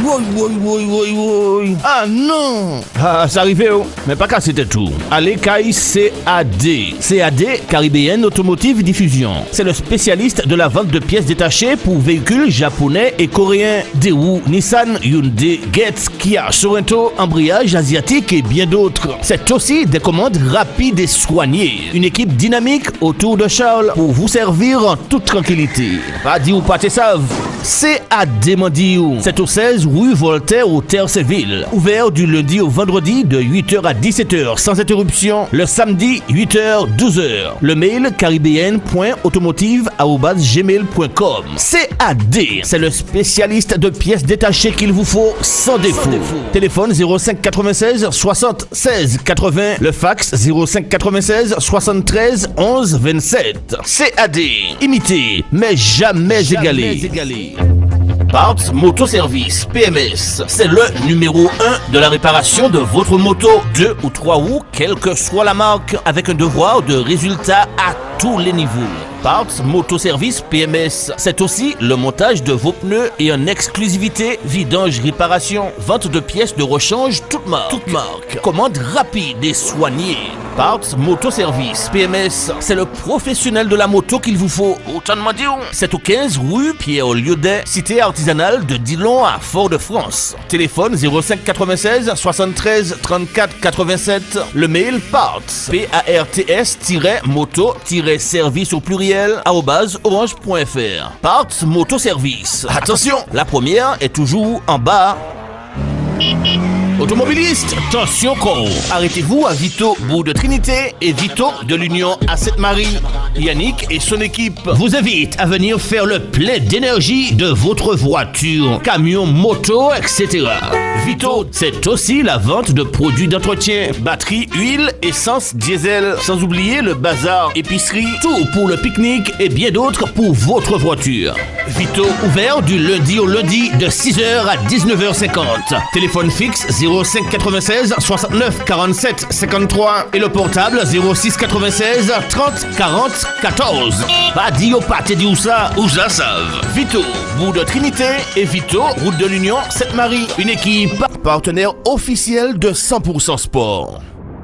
Oui. Ah non. Ah, ça arrivait, oh. Mais pas qu'à c'était tout. Allez, Kai CAD. CAD, Caribbean Automotive Diffusion. C'est le spécialiste de la vente de pièces détachées pour véhicules japonais et coréens. Daewoo, Nissan, Hyundai, Getz, Kia, Sorento, embrayage asiatique et bien d'autres. C'est aussi des commandes rapides et soignées. Une équipe dynamique autour de Charles pour vous servir en toute tranquillité. Pas dit ou pas te savent. CAD Mandiou. C'est au 16 rue Voltaire au Terre-Séville. Ouvert du lundi au vendredi de 8h à 17h sans interruption. Le samedi 8h 12h. Le mail caribbean.automotive@gmail.com. CAD, c'est le spécialiste de pièces détachées qu'il vous faut sans défaut. Téléphone 05 96 60 16 80. Le fax 05 96 73 11 27. CAD, imité mais jamais égalé. Parts Moto Service PMS, c'est le numéro 1 de la réparation de votre moto 2 ou 3 roues, quelle que soit la marque, avec un devoir de résultat à tous les niveaux. Parts Moto Service PMS, c'est aussi le montage de vos pneus et en exclusivité vidange réparation, vente de pièces de rechange toute marque. Commande rapide et soignée. Parts Moto Service PMS, c'est le professionnel de la moto qu'il vous faut. Autant de dire, c'est au 15 rue Pierre-Liaudet, cité artisanale de Dillon à Fort-de-France. Téléphone 05 96 73 34 87. Le mail parts parts-moto-service au pluriel @orange.fr. Parts Moto Service. Attention, la première est toujours en bas. Automobilistes, attention con. Arrêtez-vous à Vito Bourg de Trinité et Vito de l'Union à Sainte-Marie. Yannick et son équipe vous invitent à venir faire le plein d'énergie de votre voiture, camion, moto, etc. Vito, c'est aussi la vente de produits d'entretien, batterie, huile, essence, diesel, sans oublier le bazar, épicerie, tout pour le pique-nique et bien d'autres pour votre voiture. Vito ouvert du lundi au lundi de 6h à 19h50. Téléphone fixe 05 96 69 47 53 et le portable 06 96 30 40 14. Pas dit au pâté dit où ça savent. Vito, Bourg de Trinité et Vito, route de l'Union, Sainte-Marie. Une équipe partenaire officielle de 100% sport.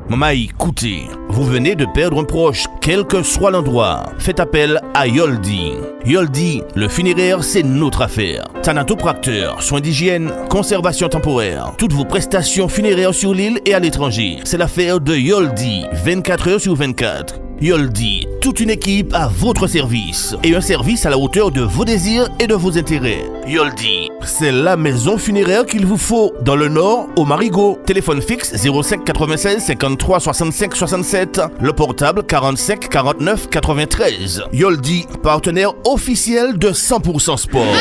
Maman, écoutez, vous venez de perdre un proche, quel que soit l'endroit. Faites appel à Yoldi. Yoldi, le funéraire, c'est notre affaire. Thanatopracteur, soins d'hygiène, conservation temporaire. Toutes vos prestations funéraires sur l'île et à l'étranger. C'est l'affaire de Yoldi, 24 heures sur 24. Yoldi, toute une équipe à votre service et un service à la hauteur de vos désirs et de vos intérêts. Yoldi, c'est la maison funéraire qu'il vous faut dans le Nord au Marigot. Téléphone fixe 05 96 53 65 67, le portable 45 49 93. Yoldi, partenaire officiel de 100% sport.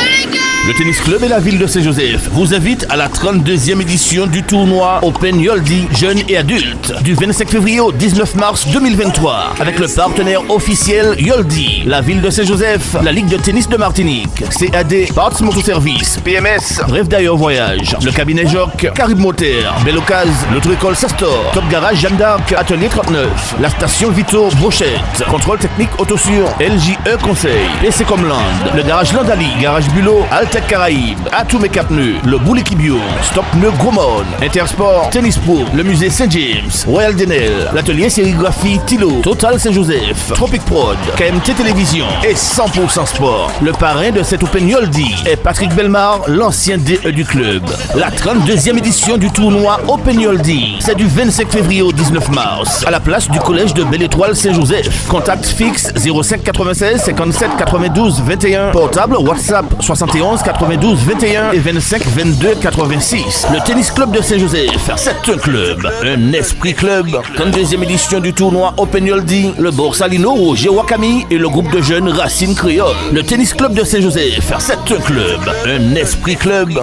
Le tennis club et la ville de Saint-Joseph vous invitent à la 32e édition du tournoi Open Yoldi jeunes et adultes du 25 février au 19 mars 2023 avec le partenaire officiel Yoldi, la ville de Saint-Joseph, la Ligue de tennis de Martinique, CAD, Parts Moto Service, PMS, Rêve d'ailleurs voyage, le cabinet Joc, Caribe Moteur, Bellocase, l'auto-école Sastor, Top Garage Jeanne d'Arc, Atelier 39, la station Vito Brochette, contrôle technique Autosur, LJE Conseil, PC Comland, le garage Landali, garage Bulot, Altec Caraïbes, Atout Méca Pneus, le Bouleki Bio, Stop Pneus Gromone, Intersport, Tennis Pro, le musée Saint-James, Royal Denel, l'atelier sérigraphie Tilo, Total Saint-Joseph, Tropic Prod, KMT Télévision et 100% Sport. Le parrain de cette Open Yoldi est Patrick Belmar, l'ancien DE du club. La 32e édition du tournoi Open Yoldi, c'est du 25 février au 19 mars, à la place du collège de Belle-Étoile Saint-Joseph. Contact fixe 05 96 57 92 21, portable WhatsApp 71 92 21 et 25 22 86. Le tennis club de Saint-Joseph, c'est un club, un esprit club. 32e édition du tournoi Open Yoldi, le Borsalino Roger Wakami et le groupe de jeunes Racine Créole. Le tennis club de Saint-Joseph, c'est un club, un esprit club.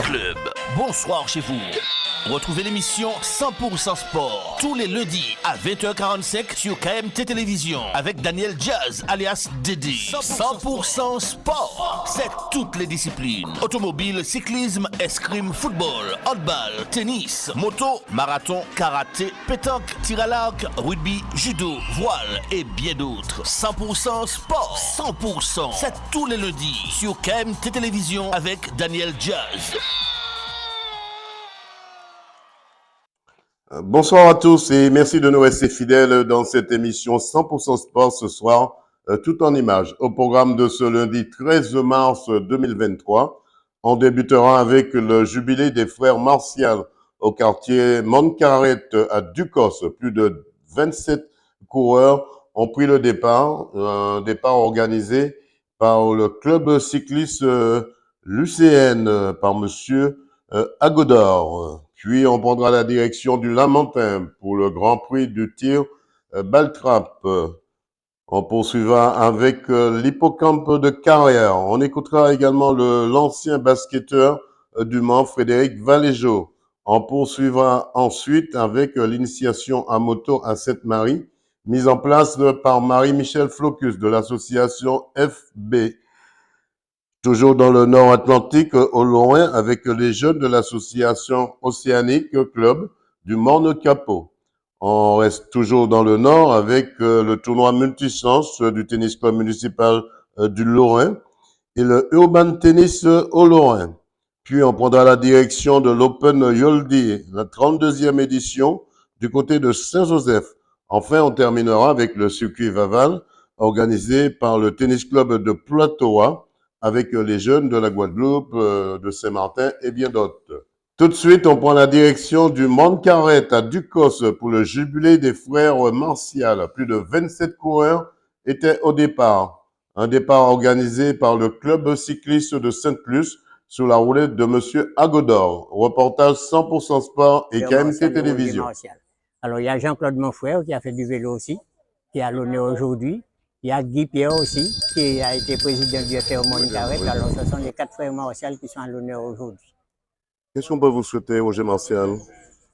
Bonsoir chez vous. Retrouvez l'émission 100% Sport tous les lundis à 20h45 sur KMT Télévision avec Daniel Jazz alias Dédé. 100% Sport, c'est toutes les disciplines. Automobile, cyclisme, escrime, football, handball, tennis, moto, marathon, karaté, pétanque, tir à l'arc, rugby, judo, voile et bien d'autres. 100% Sport, 100%, c'est tous les lundis sur KMT Télévision avec Daniel Jazz. Bonsoir à tous et merci de nous rester fidèles dans cette émission 100% sport ce soir, tout en images. Au programme de ce lundi 13 mars 2023, on débutera avec le jubilé des frères Martial au quartier Montcarret à Ducos. Plus de 27 coureurs ont pris le départ, un départ organisé par le club cycliste l'UCN, par monsieur Agodor. Puis on prendra la direction du Lamentin pour le Grand Prix du tir Baltrap. On poursuivra avec l'hippocampe de Carrière. On écoutera également l'ancien basketteur du Mans, Frédéric Valéjo. On poursuivra ensuite avec l'initiation à moto à Sainte-Marie, mise en place par Marie-Michel Flocus de l'association FB. Toujours dans le Nord Atlantique, au loin, avec les jeunes de l'association Océanique Club du Morne Capot. On reste toujours dans le Nord avec le tournoi multichance du tennis club municipal du Lorrain et le Urban Tennis au Lorrain. Puis on prendra la direction de l'Open Yoldi, la 32e édition du côté de Saint-Joseph. Enfin, on terminera avec le circuit Vaval organisé par le tennis club de Plateau avec les jeunes de la Guadeloupe, de Saint-Martin et bien d'autres. Tout de suite, on prend la direction du Montcarret à Ducos pour le jubilé des frères Martial. Plus de 27 coureurs étaient au départ. Un départ organisé par le club cycliste de Sainte-Luce sous la roulette de monsieur Agodor. Reportage 100% sport et KMT Télévision. Alors, il y a Jean-Claude Monfrère qui a fait du vélo aussi, qui est à l'honneur aujourd'hui. Il y a Guy Pierre aussi, qui a été président du FR Montcarret. Alors, ce sont les 4 frères Martial qui sont à l'honneur aujourd'hui. Qu'est-ce qu'on peut vous souhaiter, Roger Martial?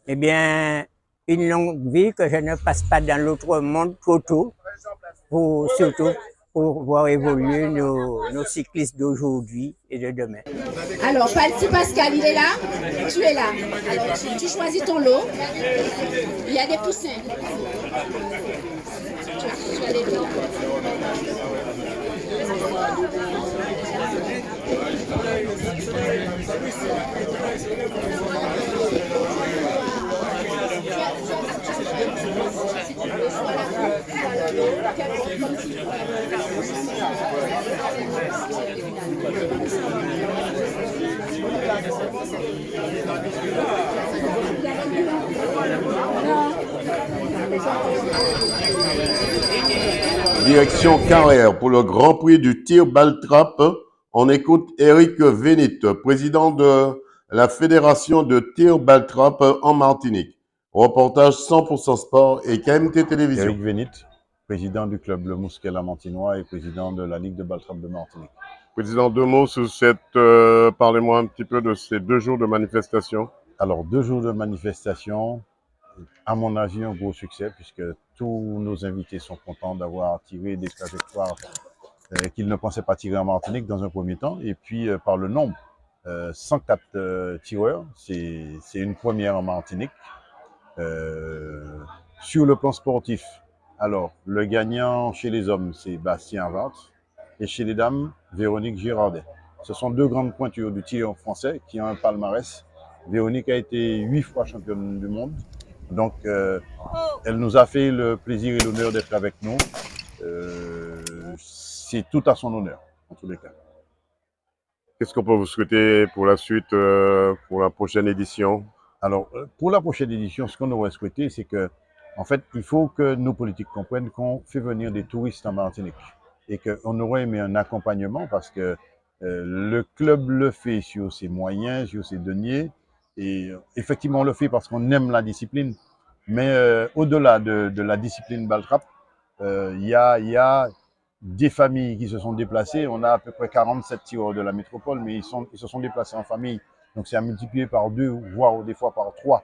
Eh bien, une longue vie, que je ne passe pas dans l'autre monde trop tôt, surtout pour voir évoluer nos cyclistes d'aujourd'hui et de demain. Alors, Palti Pascal, il est là? Tu es là. Alors, tu choisis ton lot. Il y a des poussins. Tu as les lots. Direction Carrière pour le Grand Prix du tir Baltrap. On écoute Eric Vénit, président de la Fédération de tir Baltrap en Martinique. Reportage 100% sport et KMT Télévision. Eric Vénit, président du club Le Mousquet Lamantinois et président de la Ligue de Baltrap de Martinique. Président, 2 mots sur parlez-moi un petit peu de ces 2 jours de manifestation. Alors, 2 jours de manifestation, à mon avis, un gros succès puisque tous nos invités sont contents d'avoir tiré des trajectoires qu'ils ne pensaient pas tirer en Martinique dans un premier temps. Et puis, par le nombre, 104 tireurs, c'est une première en Martinique. Sur le plan sportif, alors, le gagnant chez les hommes, c'est Bastien Vart. Et chez les dames, Véronique Girardet. Ce sont 2 grandes pointures du tir français qui ont un palmarès. Véronique a été 8 fois championne du monde. Donc, elle nous a fait le plaisir et l'honneur d'être avec nous. C'est tout à son honneur, en tous les cas. Qu'est-ce qu'on peut vous souhaiter pour la suite, pour la prochaine édition? Alors, pour la prochaine édition, ce qu'on aurait souhaité, c'est que, en fait, il faut que nos politiques comprennent qu'on fait venir des touristes en Martinique et qu'on aurait aimé un accompagnement parce que le club le fait sur ses moyens, sur ses deniers. Et effectivement, on le fait parce qu'on aime la discipline. Mais au-delà de la discipline Baltrap, il y a des familles qui se sont déplacées. On a à peu près 47 tireurs de la métropole, mais ils se sont déplacés en famille. Donc c'est à multiplier par 2, voire des fois par 3.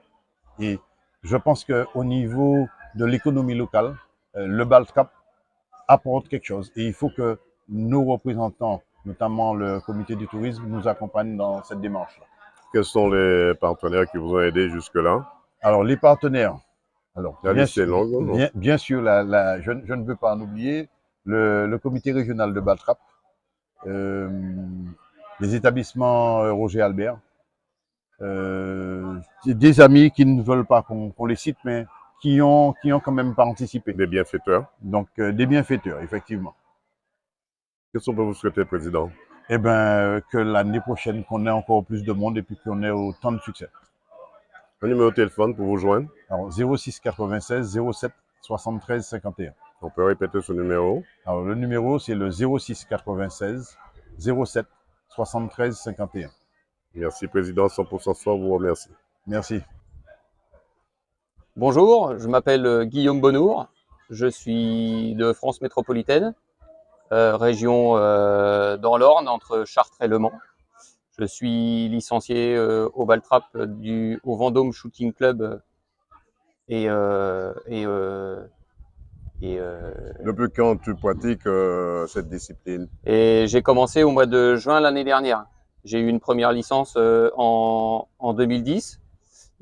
Et je pense qu'au niveau de l'économie locale, le Baltrap apporte quelque chose. Et il faut que nos représentants, notamment le comité du tourisme, nous accompagnent dans cette démarche-là. Quels sont les partenaires qui vous ont aidé jusque-là? Alors, les partenaires. Alors, la liste est longue, bien sûr, je ne veux pas en oublier le comité régional de Baltrap, les établissements Roger Albert, des amis qui ne veulent pas qu'on les cite, mais qui ont quand même participé. Des bienfaiteurs. Donc, des bienfaiteurs, effectivement. Qu'est-ce qu'on peut vous souhaiter, Président? Eh bien, que l'année prochaine, qu'on ait encore plus de monde et puis qu'on ait autant de succès. Un numéro de téléphone pour vous joindre? Alors, 06 96 07 73 51. On peut répéter ce numéro? Alors, le numéro, c'est le 06 96 07 73 51. Merci, Président. 100% Sport vous remercie. Merci. Bonjour, je m'appelle Guillaume Bonnour, je suis de France métropolitaine, région dans l'Orne, entre Chartres et Le Mans. Je suis licencié au Baltrap au Vendôme Shooting Club Depuis quand tu pratiques cette discipline? et j'ai commencé au mois de juin l'année dernière. J'ai eu une première licence en 2010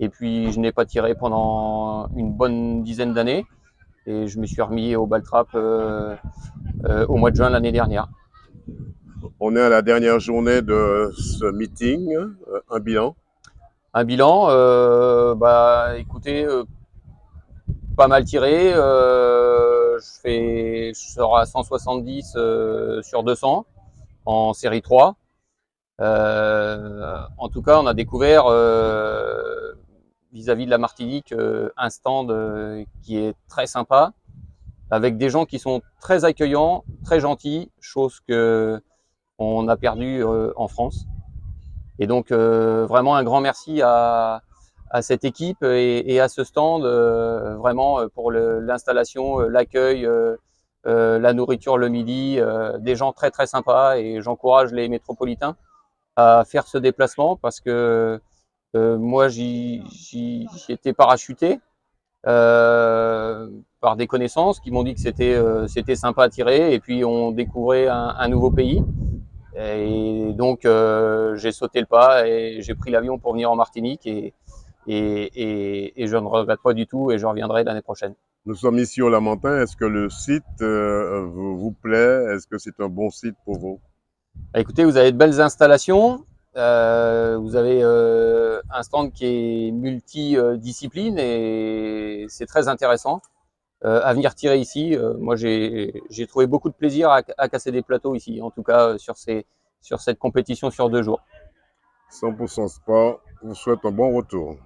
et puis je n'ai pas tiré pendant une bonne dizaine d'années et je me suis remis au Baltrap au mois de juin l'année dernière. On est à la dernière journée de ce meeting. Un bilan? Un bilan, écoutez, pas mal tiré. Je sors à 170 sur 200 en série 3. En tout cas, on a découvert vis-à-vis de la Martinique un stand qui est très sympa, avec des gens qui sont très accueillants, très gentils, chose que on a perdu en France. Et donc vraiment un grand merci à cette équipe et à ce stand, vraiment pour l'installation, l'accueil, la nourriture le midi, des gens très très sympas, et j'encourage les métropolitains à faire ce déplacement parce que moi j'y étais parachuté par des connaissances qui m'ont dit que c'était sympa à tirer, et puis on découvrait un nouveau pays. Et donc j'ai sauté le pas et j'ai pris l'avion pour venir en Martinique, et je ne regrette pas du tout, et je reviendrai l'année prochaine. Nous sommes ici au Lamentin. Est-ce que le site vous plaît? Est-ce que c'est un bon site pour vous? Écoutez, vous avez de belles installations. Vous avez un stand qui est multidiscipline et c'est très intéressant à venir tirer ici. Moi, j'ai trouvé beaucoup de plaisir à casser des plateaux ici, en tout cas sur cette compétition sur 2 jours. 100% Sport vous souhaite un bon retour.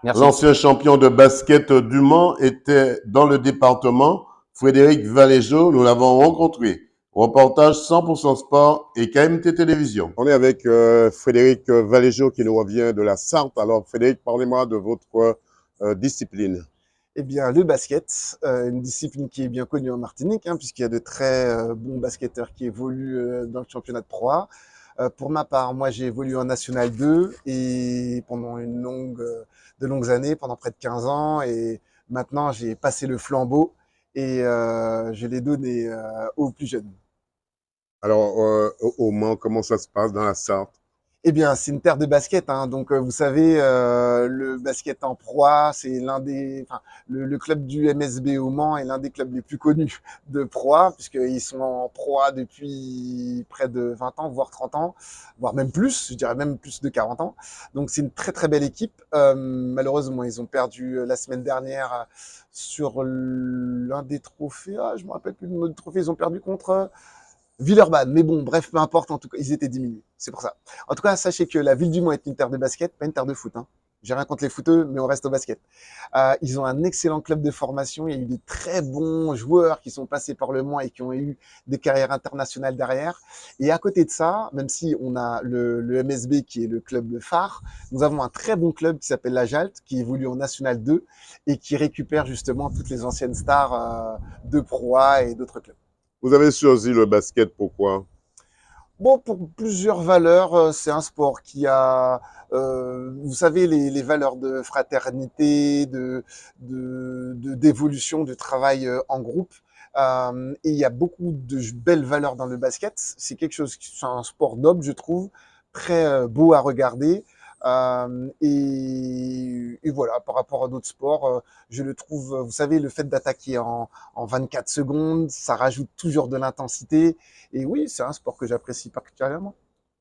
Merci. L'ancien champion de basket du Mans était dans le département. Frédéric Valéjo, nous l'avons rencontré. Reportage 100% Sport et KMT Télévision. On est avec Frédéric Valéjo qui nous revient de la Sarthe. Alors Frédéric, parlez-moi de votre discipline. Eh bien, le basket, une discipline qui est bien connue en Martinique, puisqu'il y a de très bons basketteurs qui évoluent dans le championnat de Pro A. Pour ma part, moi, j'ai évolué en National 2 et pendant de longues années, pendant près de 15 ans. Et maintenant, j'ai passé le flambeau et je l'ai donné aux plus jeunes. Alors, au Mans, comment ça se passe dans la Sarthe? Eh bien, c'est une terre de basket, donc vous savez, le basket en proie, c'est le club du MSB au Mans est l'un des clubs les plus connus de proie, puisqu'ils sont en proie depuis près de 20 ans, voire 30 ans, voire même plus, je dirais même plus de 40 ans. Donc c'est une très très belle équipe. Malheureusement, ils ont perdu la semaine dernière sur l'un des trophées. Je me rappelle plus le nom du trophée, ils ont perdu contre Villeurbanne, mais bon, bref, peu importe, en tout cas, ils étaient diminués, c'est pour ça. En tout cas, sachez que la ville du Mans est une terre de basket, pas une terre de foot. J'ai rien contre les footeux, mais on reste au basket. Ils ont un excellent club de formation, il y a eu des très bons joueurs qui sont passés par le Mans et qui ont eu des carrières internationales derrière. Et à côté de ça, même si on a le MSB qui est le club phare, nous avons un très bon club qui s'appelle la Jalte, qui évolue en National 2 et qui récupère justement toutes les anciennes stars de Pro A et d'autres clubs. Vous avez choisi le basket, pourquoi? Bon, pour plusieurs valeurs, c'est un sport qui a, vous savez, les valeurs de fraternité, d'évolution, de travail en groupe. Et il y a beaucoup de belles valeurs dans le basket. C'est c'est un sport noble, je trouve, très beau à regarder. Et voilà, par rapport à d'autres sports, je le trouve, vous savez, le fait d'attaquer en 24 secondes, ça rajoute toujours de l'intensité. Et oui, c'est un sport que j'apprécie particulièrement.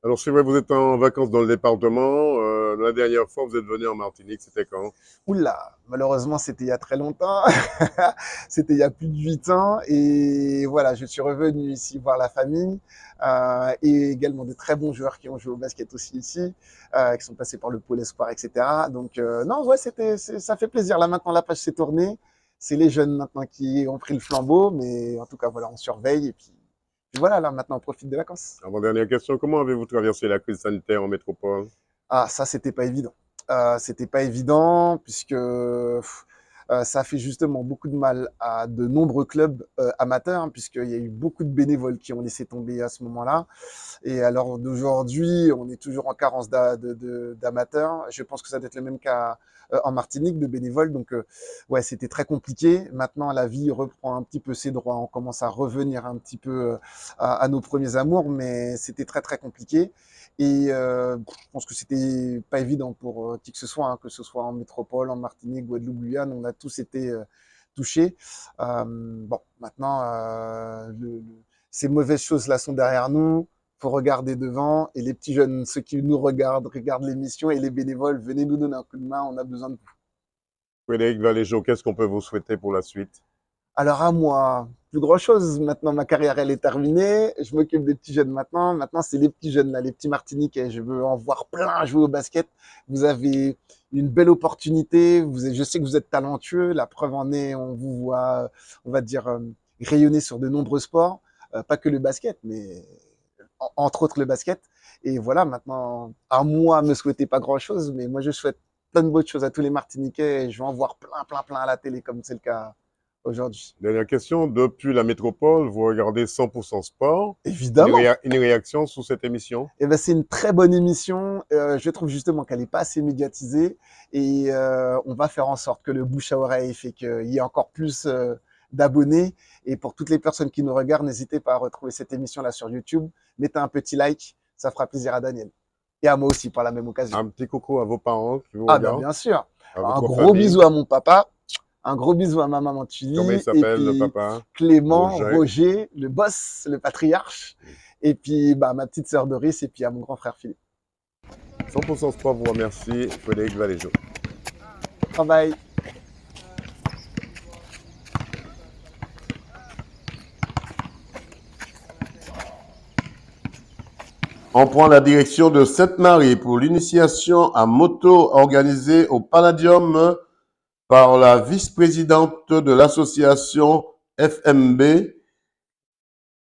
Alors, c'est vrai, vous êtes en vacances dans le département. La dernière fois, vous êtes venu en Martinique, c'était quand? Oula, malheureusement, c'était il y a très longtemps. C'était il y a plus de 8 ans. Et voilà, je suis revenu ici voir la famille et également de très bons joueurs qui ont joué au basket aussi ici, qui sont passés par le pôle espoir, etc. Donc, non, ouais, ça fait plaisir. Là, maintenant, la page s'est tournée. C'est les jeunes maintenant qui ont pris le flambeau. Mais en tout cas, voilà, on surveille. Et puis voilà, là, maintenant, on profite des vacances. Avant-dernière question, comment avez-vous traversé la crise sanitaire en métropole? Ah, ça, c'était pas évident. C'était pas évident puisque ça a fait justement beaucoup de mal à de nombreux clubs amateurs, hein, puisqu'il y a eu beaucoup de bénévoles qui ont laissé tomber à ce moment-là. Et alors d'aujourd'hui, on est toujours en carence d'amateurs. Je pense que ça doit être le même cas en Martinique de bénévoles. Donc ouais, c'était très compliqué. Maintenant, la vie reprend un petit peu ses droits. On commence à revenir un petit peu à nos premiers amours, mais c'était très très compliqué. Et je pense que c'était pas évident pour qui que ce soit, hein, que ce soit en métropole, en Martinique, Guadeloupe, Guyane, on a tous été touchés. Bon, maintenant, ces mauvaises choses-là sont derrière nous. Faut regarder devant. Et les petits jeunes, ceux qui nous regardent l'émission et les bénévoles, venez nous donner un coup de main. On a besoin de vous. Frédéric Valéjo, qu'est-ce qu'on peut vous souhaiter pour la suite? Alors à moi, plus grand chose. Maintenant, ma carrière, elle est terminée. Je m'occupe des petits jeunes maintenant. Maintenant, c'est les petits jeunes, là, les petits Martiniquais. Je veux en voir plein jouer au basket. Vous avez une belle opportunité. Je sais que vous êtes talentueux. La preuve en est, on vous voit, on va dire, rayonner sur de nombreux sports. Pas que le basket, mais entre autres le basket. Et voilà, maintenant, à moi, me souhaitez pas grand-chose, mais moi, je souhaite plein de bonnes choses à tous les Martiniquais. Et je vais en voir plein, plein, plein à la télé, comme c'est le cas aujourd'hui. Dernière question, depuis la métropole, vous regardez 100% Sport. Évidemment. Une réaction sur cette émission? Eh ben, c'est une très bonne émission. Je trouve justement qu'elle n'est pas assez médiatisée et on va faire en sorte que le bouche à oreille fait qu'il y ait encore plus d'abonnés. Et pour toutes les personnes qui nous regardent, n'hésitez pas à retrouver cette émission-là sur YouTube. Mettez un petit like, ça fera plaisir à Daniel. Et à moi aussi par la même occasion. Un petit coucou à vos parents qui vous Ah ben regardent. bien sûr. À Un votre gros famille. bisou à mon papa. Un gros bisou à ma maman Tully. Comment il Et s'appelle, le puis papa? Clément, Roger. Roger, le boss, le patriarche. Et puis bah, ma petite sœur Doris et puis à mon grand frère Philippe. 100% Sport vous remercie, Frédéric Valéjo. Bye bye. On prend la direction de Sainte-Marie pour l'initiation à moto organisée au Palladium par la vice-présidente de l'association FMB,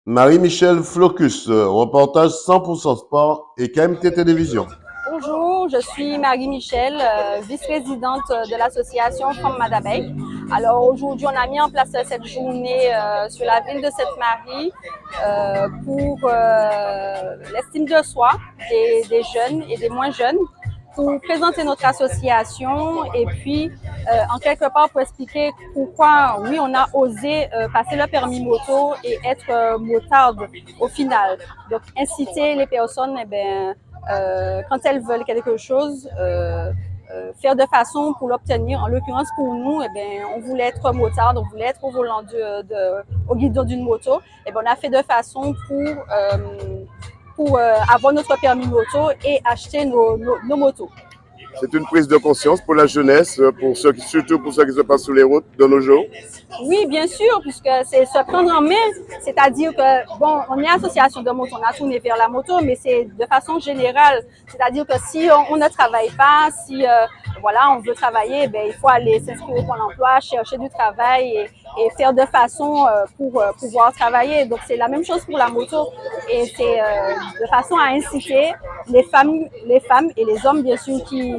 Marie-Michel Flocus. Reportage 100% Sport et KMT Télévision. Bonjour, je suis Marie-Michel, vice-présidente de l'association Femmes Madabec. Alors aujourd'hui, on a mis en place cette journée sur la ville de Sainte-Marie pour l'estime de soi des jeunes et des moins jeunes, pour présenter notre association et puis en quelque part pour expliquer pourquoi, oui, on a osé passer le permis moto et être motarde au final. Donc inciter les personnes, eh bien, quand elles veulent quelque chose, faire de façon pour l'obtenir. En l'occurrence, pour nous, eh bien, on voulait être motarde, on voulait être au volant au guidon d'une moto. Et bien, on a fait de façon pour avoir notre permis moto et acheter nos motos. C'est une prise de conscience pour la jeunesse, surtout pour ceux qui se passent sur les routes de nos jours. Oui, bien sûr, puisque c'est se prendre en main, c'est-à-dire que, bon, on est association de moto, on a tourné vers la moto, mais c'est de façon générale, c'est-à-dire que si on ne travaille pas, si voilà, on veut travailler, ben, il faut aller s'inscrire au Pôle emploi, chercher du travail et faire de façon pour pouvoir travailler. Donc, c'est la même chose pour la moto et c'est de façon à inciter les femmes et les hommes, bien sûr, qui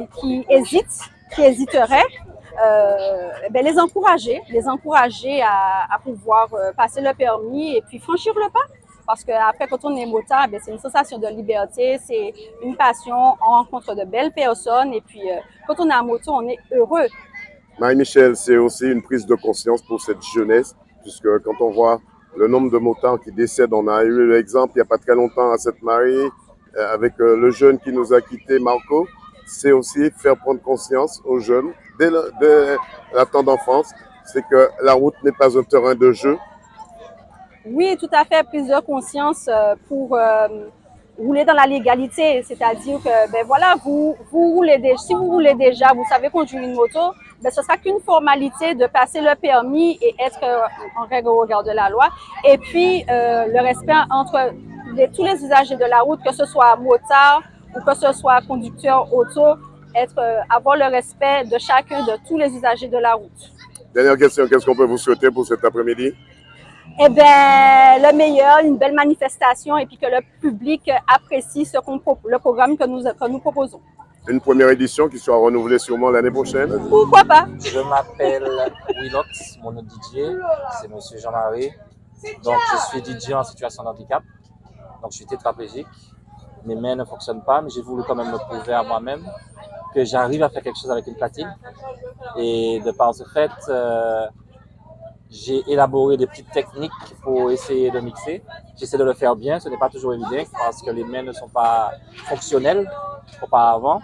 hésiteraient, ben les encourager à pouvoir passer le permis et puis franchir le pas. Parce qu'après, quand on est motard, ben, c'est une sensation de liberté, c'est une passion, on rencontre de belles personnes et puis quand on est en moto, on est heureux. Marie-Michel, c'est aussi une prise de conscience pour cette jeunesse, puisque quand on voit le nombre de motards qui décèdent, on a eu l'exemple il n'y a pas très longtemps à Sainte-Marie, avec le jeune qui nous a quittés, Marco. C'est aussi faire prendre conscience aux jeunes, dès la temps d'enfance, c'est que la route n'est pas un terrain de jeu. Oui, tout à fait, prise de conscience pour rouler dans la légalité, c'est-à-dire que ben voilà, vous roulez déjà, si vous roulez déjà, vous savez conduire une moto, ben ce sera qu'une formalité de passer le permis et être en règle au regard de la loi. Et puis le respect entre tous les usagers de la route, que ce soit motard ou que ce soit conducteur auto, avoir le respect de chacun, de tous les usagers de la route. Dernière question, qu'est-ce qu'on peut vous souhaiter pour cet après-midi? Eh bien, le meilleur, une belle manifestation et puis que le public apprécie le programme que nous proposons. Une première édition qui sera renouvelée sûrement l'année prochaine? Pourquoi pas? Je m'appelle Willox, mon autre DJ, c'est Monsieur Jean-Marie. Donc, je suis DJ en situation de handicap. Donc, je suis tétraplégique. Mes mains ne fonctionnent pas, mais j'ai voulu quand même me prouver à moi-même que j'arrive à faire quelque chose avec une platine. Et de par ce fait, j'ai élaboré des petites techniques pour essayer de mixer. J'essaie de le faire bien, ce n'est pas toujours évident parce que les mains ne sont pas fonctionnelles auparavant.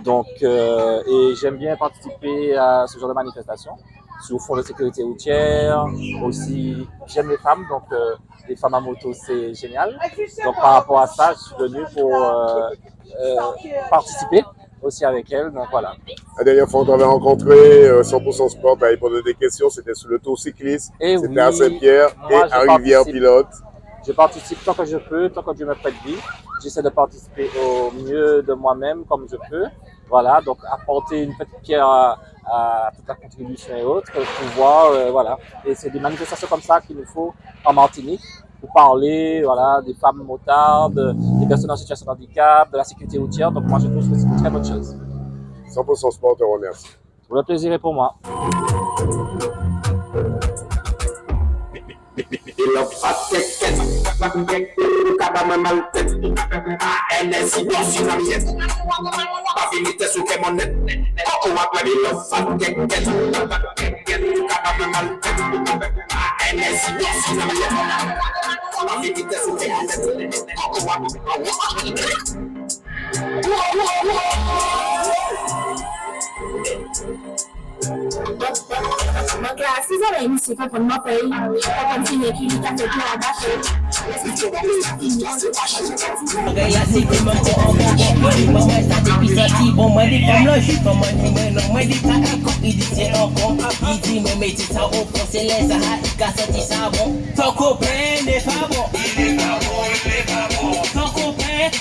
Donc, et j'aime bien participer à ce genre de manifestation sur fond de sécurité routière. Aussi, j'aime les femmes, donc les femmes à moto, c'est génial. Donc, par rapport à ça, je suis venu pour participer aussi avec elles. Donc, voilà. La dernière fois, on t'avait rencontré 100% Sport, tu avais posé des questions, c'était sur le tour cycliste, c'était oui, à Saint-Pierre et à Rivière-Pilote. Je participe tant que je peux, tant que Dieu me prête vie. J'essaie de participer au mieux de moi-même comme je peux. Voilà, donc apporter une petite pierre à toute la contribution et autres, pouvoir, voilà. Et c'est des manifestations comme ça qu'il nous faut en Martinique pour parler, voilà, des femmes motardes, des personnes en situation de handicap, de la sécurité routière. Donc moi, je trouve que c'est une très bonne chose. 100% Sport te remercie. Le plaisir est pour moi. Donc là, 6 heures et demie, c'est quand on m'a payé. On continue qui lui a fait tout à bâcher.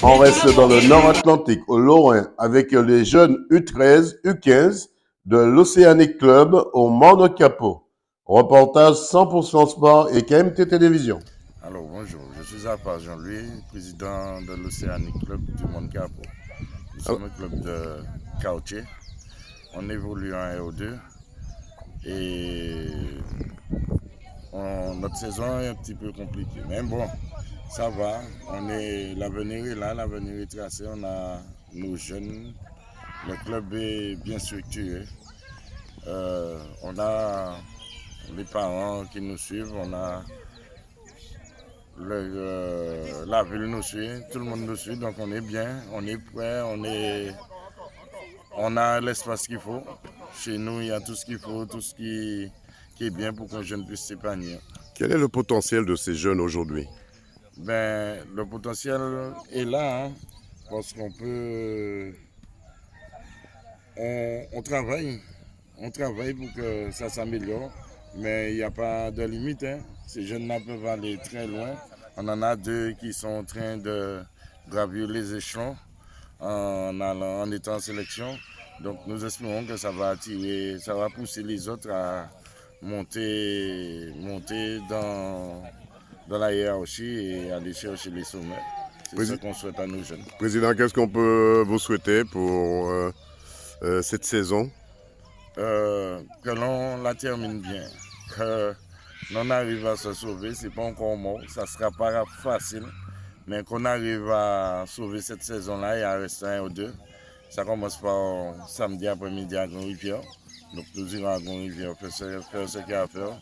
On reste dans le Nord-Atlantique, au Lorrain, avec les jeunes U13, U15 de l'Océanic Club au Mont Capot. Reportage 100% Sport et KMT Télévision. Alors bonjour, je suis Afar Jean-Louis, président de l'Océanic Club du Mont Capot. Nous sommes un club de quartier. On évolue en RO2 et notre saison est un petit peu compliquée. Mais bon, ça va. L'avenir est là, l'avenir est tracé. On a nos jeunes. Le club est bien structuré. On a les parents qui nous suivent, on a la ville nous suit, tout le monde nous suit, donc on est bien, on est prêt, on a l'espace qu'il faut. Chez nous, il y a tout ce qu'il faut, tout ce qui est bien pour qu'un jeune puisse s'épanouir. Quel est le potentiel de ces jeunes aujourd'hui? Ben, le potentiel est là, hein, parce qu'on peut... On travaille pour que ça s'améliore, mais il n'y a pas de limite. Hein. Ces jeunes-là peuvent aller très loin. On en a 2 qui sont en train de gravir les échelons en étant en sélection. Donc nous espérons que ça va attirer, ça va pousser les autres à monter dans la hiérarchie et aller chercher les sommets. C'est ce qu'on souhaite à nos jeunes. Président, qu'est-ce qu'on peut vous souhaiter pour cette saison? Que l'on la termine bien, que l'on arrive à se sauver, c'est pas encore mort, ça sera pas facile, mais qu'on arrive à sauver cette saison-là et à rester 1 ou 2. Ça commence par samedi après-midi à Grand-Rivière, donc nous irons à Grand-Rivière faire ce qu'il y a à faire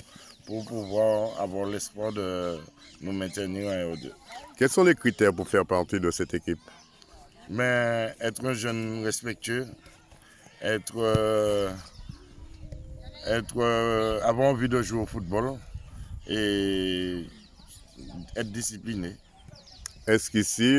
pour pouvoir avoir l'espoir de nous maintenir 1 ou 2. Quels sont les critères pour faire partie de cette équipe? Mais être un jeune respectueux, avoir envie de jouer au football et être discipliné. Est-ce qu'ici,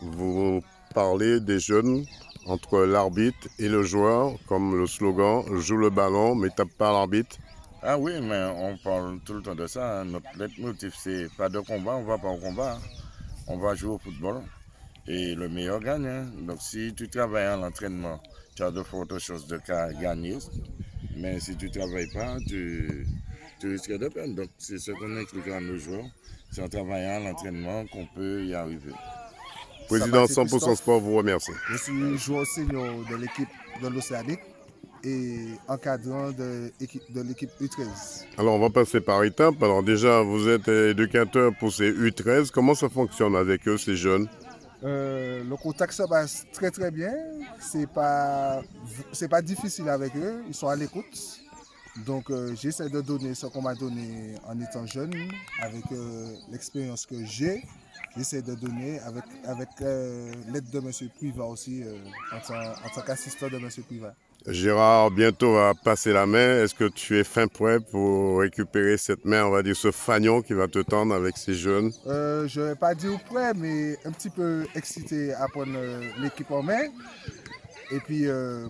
vous parlez des jeunes entre l'arbitre et le joueur, comme le slogan « Joue le ballon, mais tape pas l'arbitre ». Ah oui, mais on parle tout le temps de ça. Hein. Notre leitmotiv, c'est pas de combat, on va pas au combat. On va jouer au football et le meilleur gagne. Hein. Donc si tu travailles à l'entraînement, tu as de fortes chances de gagner. Mais si tu ne travailles pas, tu risques de perdre. Donc c'est ce qu'on explique à nos joueurs. C'est en travaillant à l'entraînement qu'on peut y arriver. Président 100% Sport vous remercie. Je suis joueur senior de l'équipe de l'Océanique et encadrant de l'équipe U13. Alors on va passer par étapes. Alors déjà, vous êtes éducateur pour ces U13. Comment ça fonctionne avec eux, ces jeunes? Le contact se passe très très bien. C'est pas difficile avec eux. Ils sont à l'écoute. Donc j'essaie de donner ce qu'on m'a donné en étant jeune, avec l'expérience que j'ai. J'essaie de donner avec l'aide de M. Privat aussi, en tant qu'assistant de M. Privat. Gérard, bientôt va passer la main. Est-ce que tu es fin prêt pour récupérer cette main, on va dire ce fanion qui va te tendre avec ces jeunes? Je ne vais pas dire prêt, mais un petit peu excité à prendre l'équipe en main. Et puis,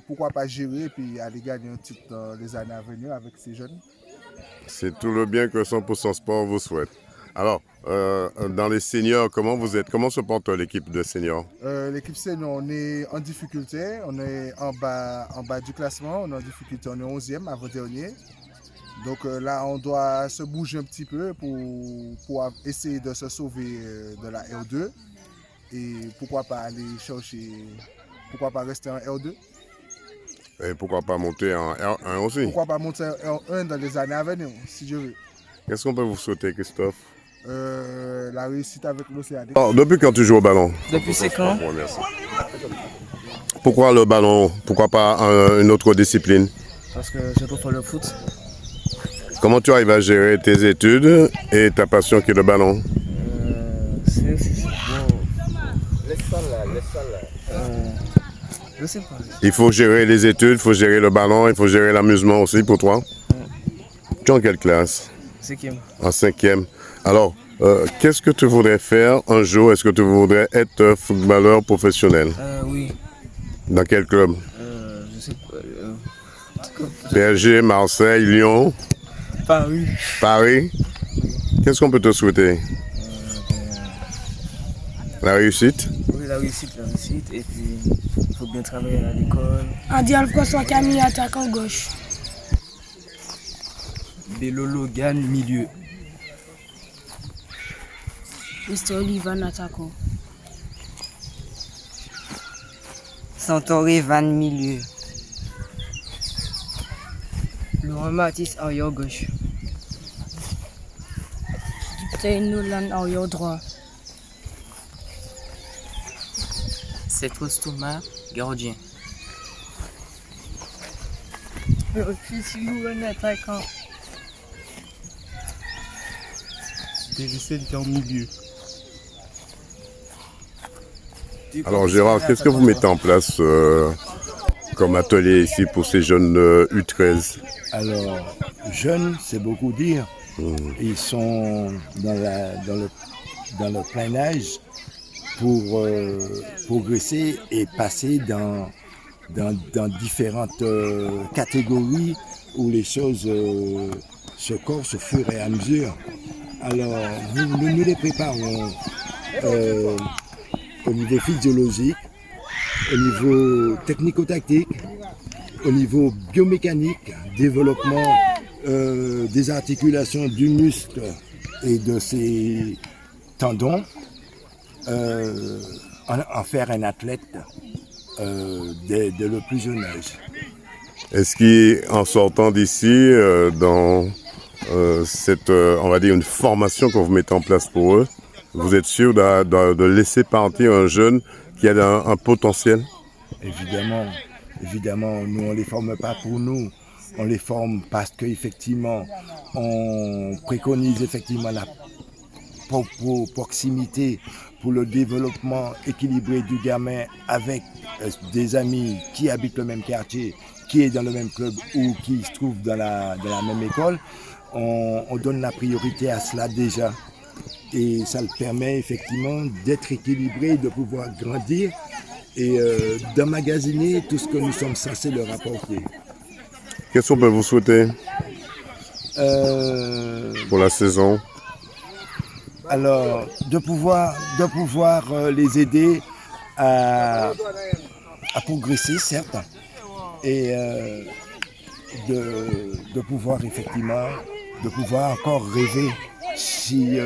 pourquoi pas gérer et puis aller gagner un titre dans les années à venir avec ces jeunes. C'est tout le bien que 100% Sport vous souhaite. Alors, dans les seniors, comment vous êtes? Comment se porte l'équipe de seniors? L'équipe senior, on est en difficulté. On est en bas du classement. On est en difficulté. On est 11e avant-dernier. Donc là, on doit se bouger un petit peu pour essayer de se sauver de la R2. Et pourquoi pas aller chercher... Pourquoi pas rester en R2? Et pourquoi pas monter en R1 aussi? Pourquoi pas monter en R1 dans les années à venir, si je veux. Qu'est-ce qu'on peut vous souhaiter, Christophe? La réussite avec l'Océanique. Depuis quand tu joues au ballon? Depuis 5 ans. Bon, merci. Pourquoi le ballon? Pourquoi pas une autre discipline? Parce que je préfère le foot. Comment tu arrives à gérer tes études et ta passion qui est le ballon? C'est bon. Laisse ça là. Je sais pas. Il faut gérer les études, il faut gérer le ballon, il faut gérer l'amusement aussi pour toi. Tu es en quelle classe? 5e. En 5e. Alors, qu'est-ce que tu voudrais faire un jour? Est-ce que tu voudrais être footballeur professionnel? Oui. Dans quel club? Je sais pas. PSG, Marseille, Lyon? Paris. Paris? Qu'est-ce qu'on peut te souhaiter? La réussite? Oui, la réussite. Et puis, il faut bien travailler à l'école. Andy Alphonse Camille, attaquant gauche. Belolo Gan, milieu. Mr. Olivan, attaquant. Santoré Van, milieu. Laurent Mathis, arrière gauche. Duptain Nolan, arrière droit. Cetros Thomas, gardien. Fils Louven, attaquant. DVC qui est en milieu. Alors Gérard, qu'est-ce que vous mettez en place comme atelier ici pour ces jeunes U13? Alors, jeunes, c'est beaucoup dire. Ils sont dans le plein âge pour progresser et passer dans différentes catégories où les choses se corsent au fur et à mesure. Alors, nous les préparons au niveau physiologique, au niveau technico-tactique, au niveau biomécanique, développement des articulations du muscle et de ses tendons, en faire un athlète dès le plus jeune âge. Est-ce qu'en sortant d'ici, dans cette, on va dire, une formation que vous mettez en place pour eux, vous êtes sûr de laisser partir un jeune qui a un potentiel? Évidemment, nous on ne les forme pas pour nous, on les forme parce qu'effectivement, on préconise effectivement la proximité pour le développement équilibré du gamin avec des amis qui habitent le même quartier, qui est dans le même club ou qui se trouvent dans la même école. On donne la priorité à cela déjà. et ça le permet effectivement d'être équilibré, de pouvoir grandir et d'emmagasiner tout ce que nous sommes censés leur apporter. Qu'est-ce qu'on peut vous souhaiter pour la saison? Alors, de pouvoir les aider à progresser, certes, et de pouvoir effectivement, de pouvoir encore rêver si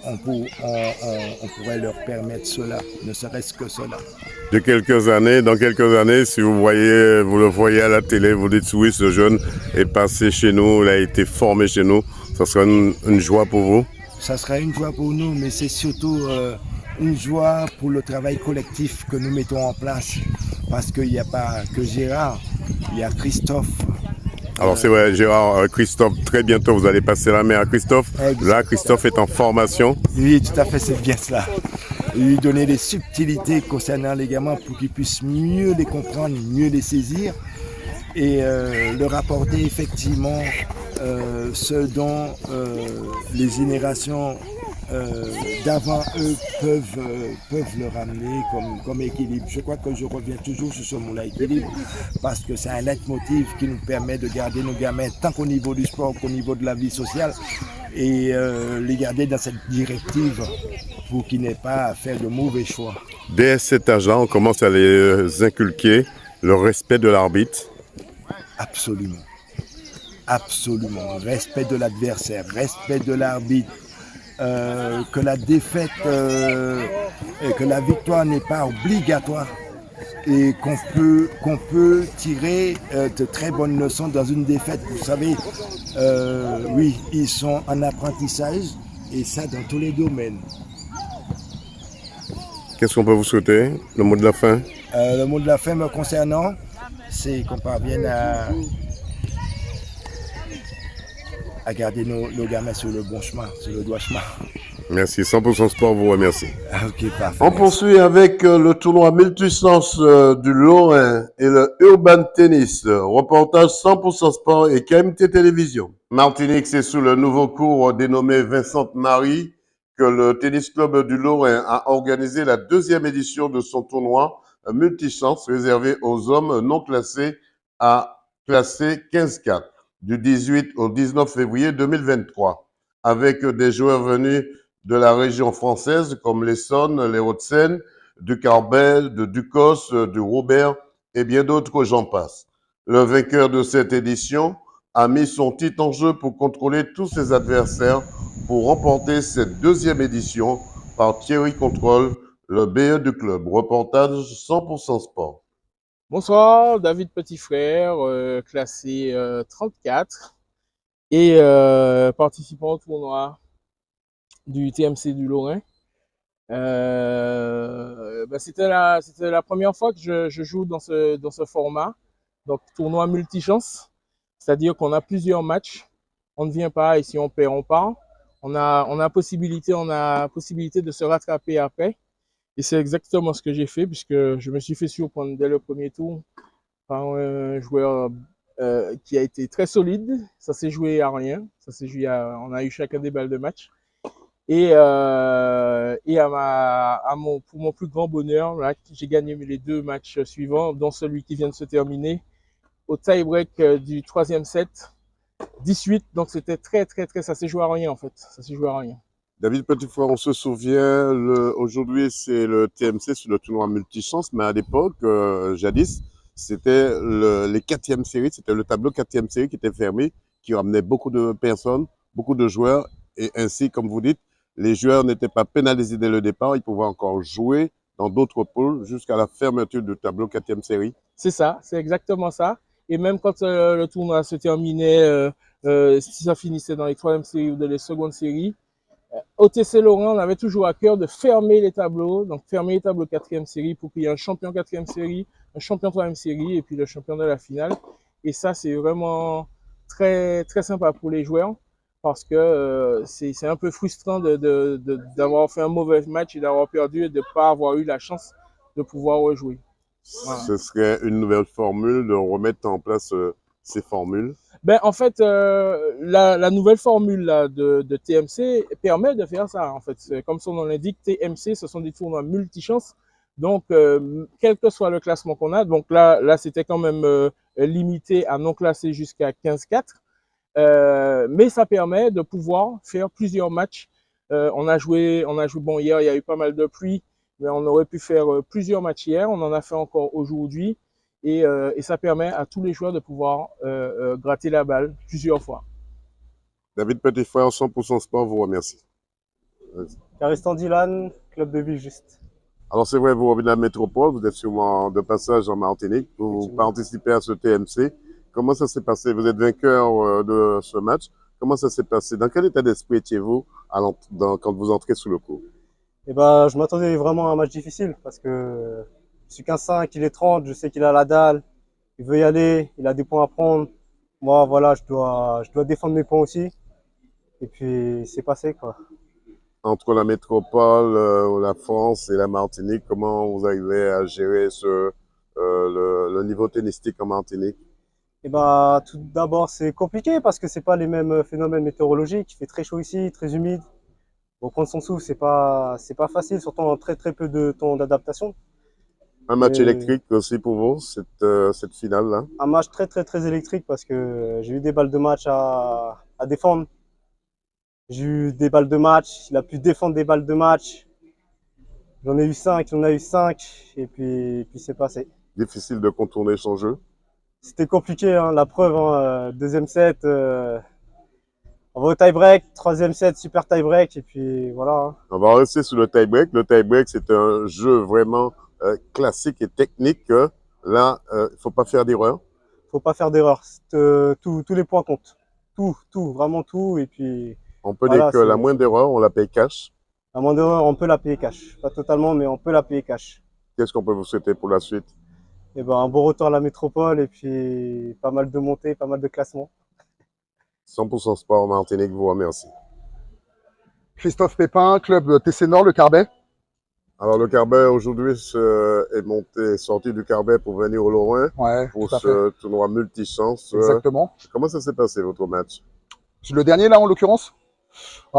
on pourrait leur permettre cela, ne serait-ce que cela. Dans quelques années, si vous le voyez à la télé, vous dites oui, ce jeune est passé chez nous, il a été formé chez nous, ça sera une joie pour vous? Ça sera une joie pour nous, mais c'est surtout une joie pour le travail collectif que nous mettons en place. Parce qu'il n'y a pas que Gérard, il y a Christophe. Alors c'est vrai, Gérard, Christophe, très bientôt vous allez passer la main à Christophe. Là, Christophe est en formation. Oui, tout à fait, c'est bien cela. Lui donner des subtilités concernant les gamins pour qu'ils puissent mieux les comprendre, mieux les saisir et leur apporter effectivement ce dont les générations d'avant eux peuvent le ramener comme équilibre. Je crois que je reviens toujours sur ce mot-là, équilibre, parce que c'est un leitmotiv qui nous permet de garder nos gamins tant qu'au niveau du sport qu'au niveau de la vie sociale et les garder dans cette directive pour qu'ils n'aient pas à faire de mauvais choix. Dès cet âge-là, on commence à les inculquer le respect de l'arbitre. Absolument. Absolument. Respect de l'adversaire, respect de l'arbitre. Que la défaite et que la victoire n'est pas obligatoire et qu'on peut tirer de très bonnes leçons dans une défaite. Vous savez, oui, ils sont en apprentissage et ça dans tous les domaines. Qu'est-ce qu'on peut vous souhaiter? Le mot de la fin? Le mot de la fin me concernant, c'est qu'on parvienne à garder nos gamins sur le bon chemin, sur le droit chemin. Merci, 100% Sport vous remercie. Ok, parfait. On poursuit avec le tournoi multilicence du Lorrain et le Urban Tennis. Reportage 100% Sport et KMT Télévision. Martinique, c'est sous le nouveau cours dénommé Vincent Marie que le Tennis Club du Lorrain a organisé la 2e édition de son tournoi multichance réservé aux hommes non classés à classé 15-4 du 18 au 19 février 2023 avec des joueurs venus de la région française comme l'Essonne, les Hauts-de-Seine, du Carbet, de Ducos, du Robert et bien d'autres, j'en passe. Le vainqueur de cette édition a mis son titre en jeu pour contrôler tous ses adversaires pour remporter cette 2e édition par Thierry Contrôle, le BE du club. Reportage 100% Sport. Bonsoir, David Petit-Frère, classé 34 et participant au tournoi du TMC du Lorrain. C'était la première fois que je joue dans ce format, donc tournoi multichance, c'est-à-dire qu'on a plusieurs matchs, on ne vient pas et si on perd, on part. On a possibilité de se rattraper après. Et c'est exactement ce que j'ai fait, puisque je me suis fait surprendre dès le premier tour par un joueur qui a été très solide. Ça s'est joué à rien. On a eu chacun des balles de match. Et pour mon plus grand bonheur, là, j'ai gagné les 2 matchs suivants, dont celui qui vient de se terminer, au tie-break du 3e set, 18. Donc c'était très, ça s'est joué à rien en fait. Ça s'est joué à rien. David Petit-Frère, on se souvient, aujourd'hui c'est le TMC sur le tournoi multichance, mais à l'époque, jadis, c'était les 4e séries, c'était le tableau 4e série qui était fermé, qui ramenait beaucoup de personnes, beaucoup de joueurs, et ainsi, comme vous dites, les joueurs n'étaient pas pénalisés dès le départ, ils pouvaient encore jouer dans d'autres pôles jusqu'à la fermeture du tableau 4e série. C'est ça, c'est exactement ça. Et même quand le tournoi se terminait, si ça finissait dans les 3e séries ou dans les secondes séries, au TC Lorrain, on avait toujours à cœur de fermer les tableaux, donc fermer les tableaux 4e série pour qu'il y ait un champion 4e série, un champion 3e série et puis le champion de la finale. Et ça, c'est vraiment très sympa pour les joueurs parce que c'est un peu frustrant d'avoir fait un mauvais match et d'avoir perdu et de ne pas avoir eu la chance de pouvoir rejouer. Voilà. Ce serait une nouvelle formule de remettre en place ces formules? Ben, en fait, la nouvelle formule là, de TMC permet de faire ça. En fait, comme son nom l'indique, TMC, ce sont des tournois multichances. Donc, quel que soit le classement qu'on a, donc là c'était quand même limité à non classé jusqu'à 15-4. Mais ça permet de pouvoir faire plusieurs matchs. On a joué, bon, hier, il y a eu pas mal de pluie, mais on aurait pu faire plusieurs matchs hier. On en a fait encore aujourd'hui. Et ça permet à tous les joueurs de pouvoir gratter la balle plusieurs fois. David Petitfrère, 100% Sport vous remercie. Caristan Dylan, club de Villejuste. Alors c'est vrai, vous revenez de la métropole, vous êtes sûrement de passage en Martinique, vous participez à ce TMC. Comment ça s'est passé? Vous êtes vainqueur de ce match. Comment ça s'est passé? Dans quel état d'esprit étiez-vous quand vous entrez sous le coup? Eh ben, je m'attendais vraiment à un match difficile parce que je suis 15-5, il est 30, je sais qu'il a la dalle, il veut y aller, il a des points à prendre. Moi, voilà, je dois défendre mes points aussi. Et puis, c'est passé, quoi. Entre la métropole, la France et la Martinique, comment vous arrivez à gérer le niveau tennistique en Martinique? Eh ben, tout d'abord, c'est compliqué parce que c'est pas les mêmes phénomènes météorologiques. Il fait très chaud ici, très humide. Pour prendre son souffle, c'est pas facile, surtout en très très peu de temps d'adaptation. Un match électrique aussi pour vous, cette finale-là? Un match très très très électrique parce que j'ai eu des balles de match à défendre. J'ai eu des balles de match, il a pu défendre des balles de match. J'en ai eu 5, il en a eu 5 et puis c'est passé. Difficile de contourner son jeu? C'était compliqué, hein, la preuve, hein, deuxième set, on va au tie-break, troisième set, super tie-break et puis voilà. Hein. On va rester sur le tie-break. Le tie-break, c'est un jeu vraiment classique et technique. Là, il ne faut pas faire d'erreur. Il ne faut pas faire d'erreur. Tous les points comptent. Tout, vraiment tout. Et puis, on peut dire que la moindre erreur, on la paye cash. La moindre erreur, on peut la payer cash. Pas totalement, mais on peut la payer cash. Qu'est-ce qu'on peut vous souhaiter pour la suite? Eh ben, un bon retour à la métropole et puis pas mal de montées, pas mal de classements. 100% Sport Martinique vous remercie. Christophe Pépin, club TC Nord, le Carbet. Alors le Carbet aujourd'hui est sorti du Carbet pour venir au Lorrain pour ce tournoi multichance. Exactement. Comment ça s'est passé votre match? Le dernier là en l'occurrence.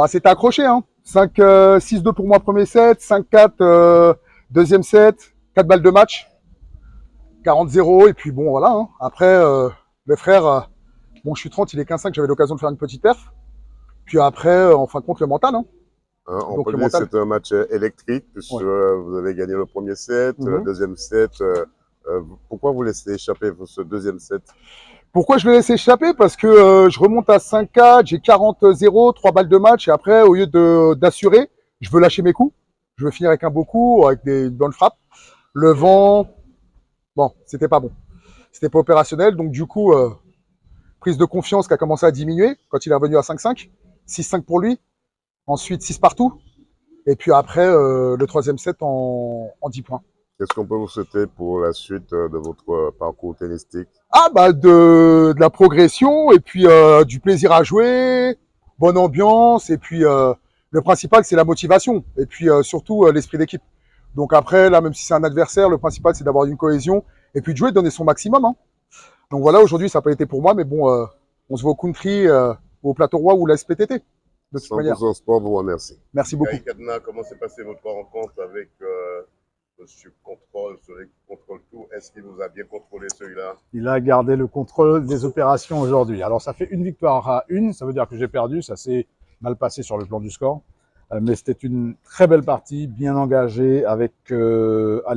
C'était accroché, hein. 5-6-2 pour moi premier set, 5-4 deuxième set, 4 balles de match, 40-0 et puis bon voilà. Hein. Après le frère, bon je suis 30, il est 15-5, j'avais l'occasion de faire une petite perf. Puis après en fin de compte le mental. Hein. On peut dire que c'est un match électrique puisque vous avez gagné le premier set, le deuxième set. Pourquoi vous laissez échapper ce deuxième set? Pourquoi je le laisse échapper? Parce que je remonte à 5-4, j'ai 40-0, 3 balles de match et après au lieu d'assurer, je veux lâcher mes coups. Je veux finir avec un beau coup, avec des bonnes frappes. Le vent, bon, c'était pas bon. C'était pas opérationnel, donc du coup, prise de confiance qui a commencé à diminuer quand il est revenu à 5-5. 6-5 pour lui. Ensuite, 6 partout. Et puis après, le troisième set en 10 points. Qu'est-ce qu'on peut vous souhaiter pour la suite de votre parcours tennistique? De la progression et puis du plaisir à jouer, bonne ambiance et puis le principal c'est la motivation et puis surtout l'esprit d'équipe. Donc après, là même si c'est un adversaire, le principal c'est d'avoir une cohésion et puis de jouer, de donner son maximum. Hein. Donc voilà, aujourd'hui ça n'a pas été pour moi, mais bon, on se voit au country, au Plateau Roi ou la SPTT. De toute manière. 100% Sport vous remercie. Merci beaucoup. Kadna, comment s'est passée votre rencontre avec Monsieur Contrôle, celui qui contrôle tout? Est-ce qu'il vous a bien contrôlé celui-là? Il a gardé le contrôle des opérations aujourd'hui. Alors ça fait une victoire à une, ça veut dire que j'ai perdu, ça s'est mal passé sur le plan du score. Mais c'était une très belle partie, bien engagée, avec un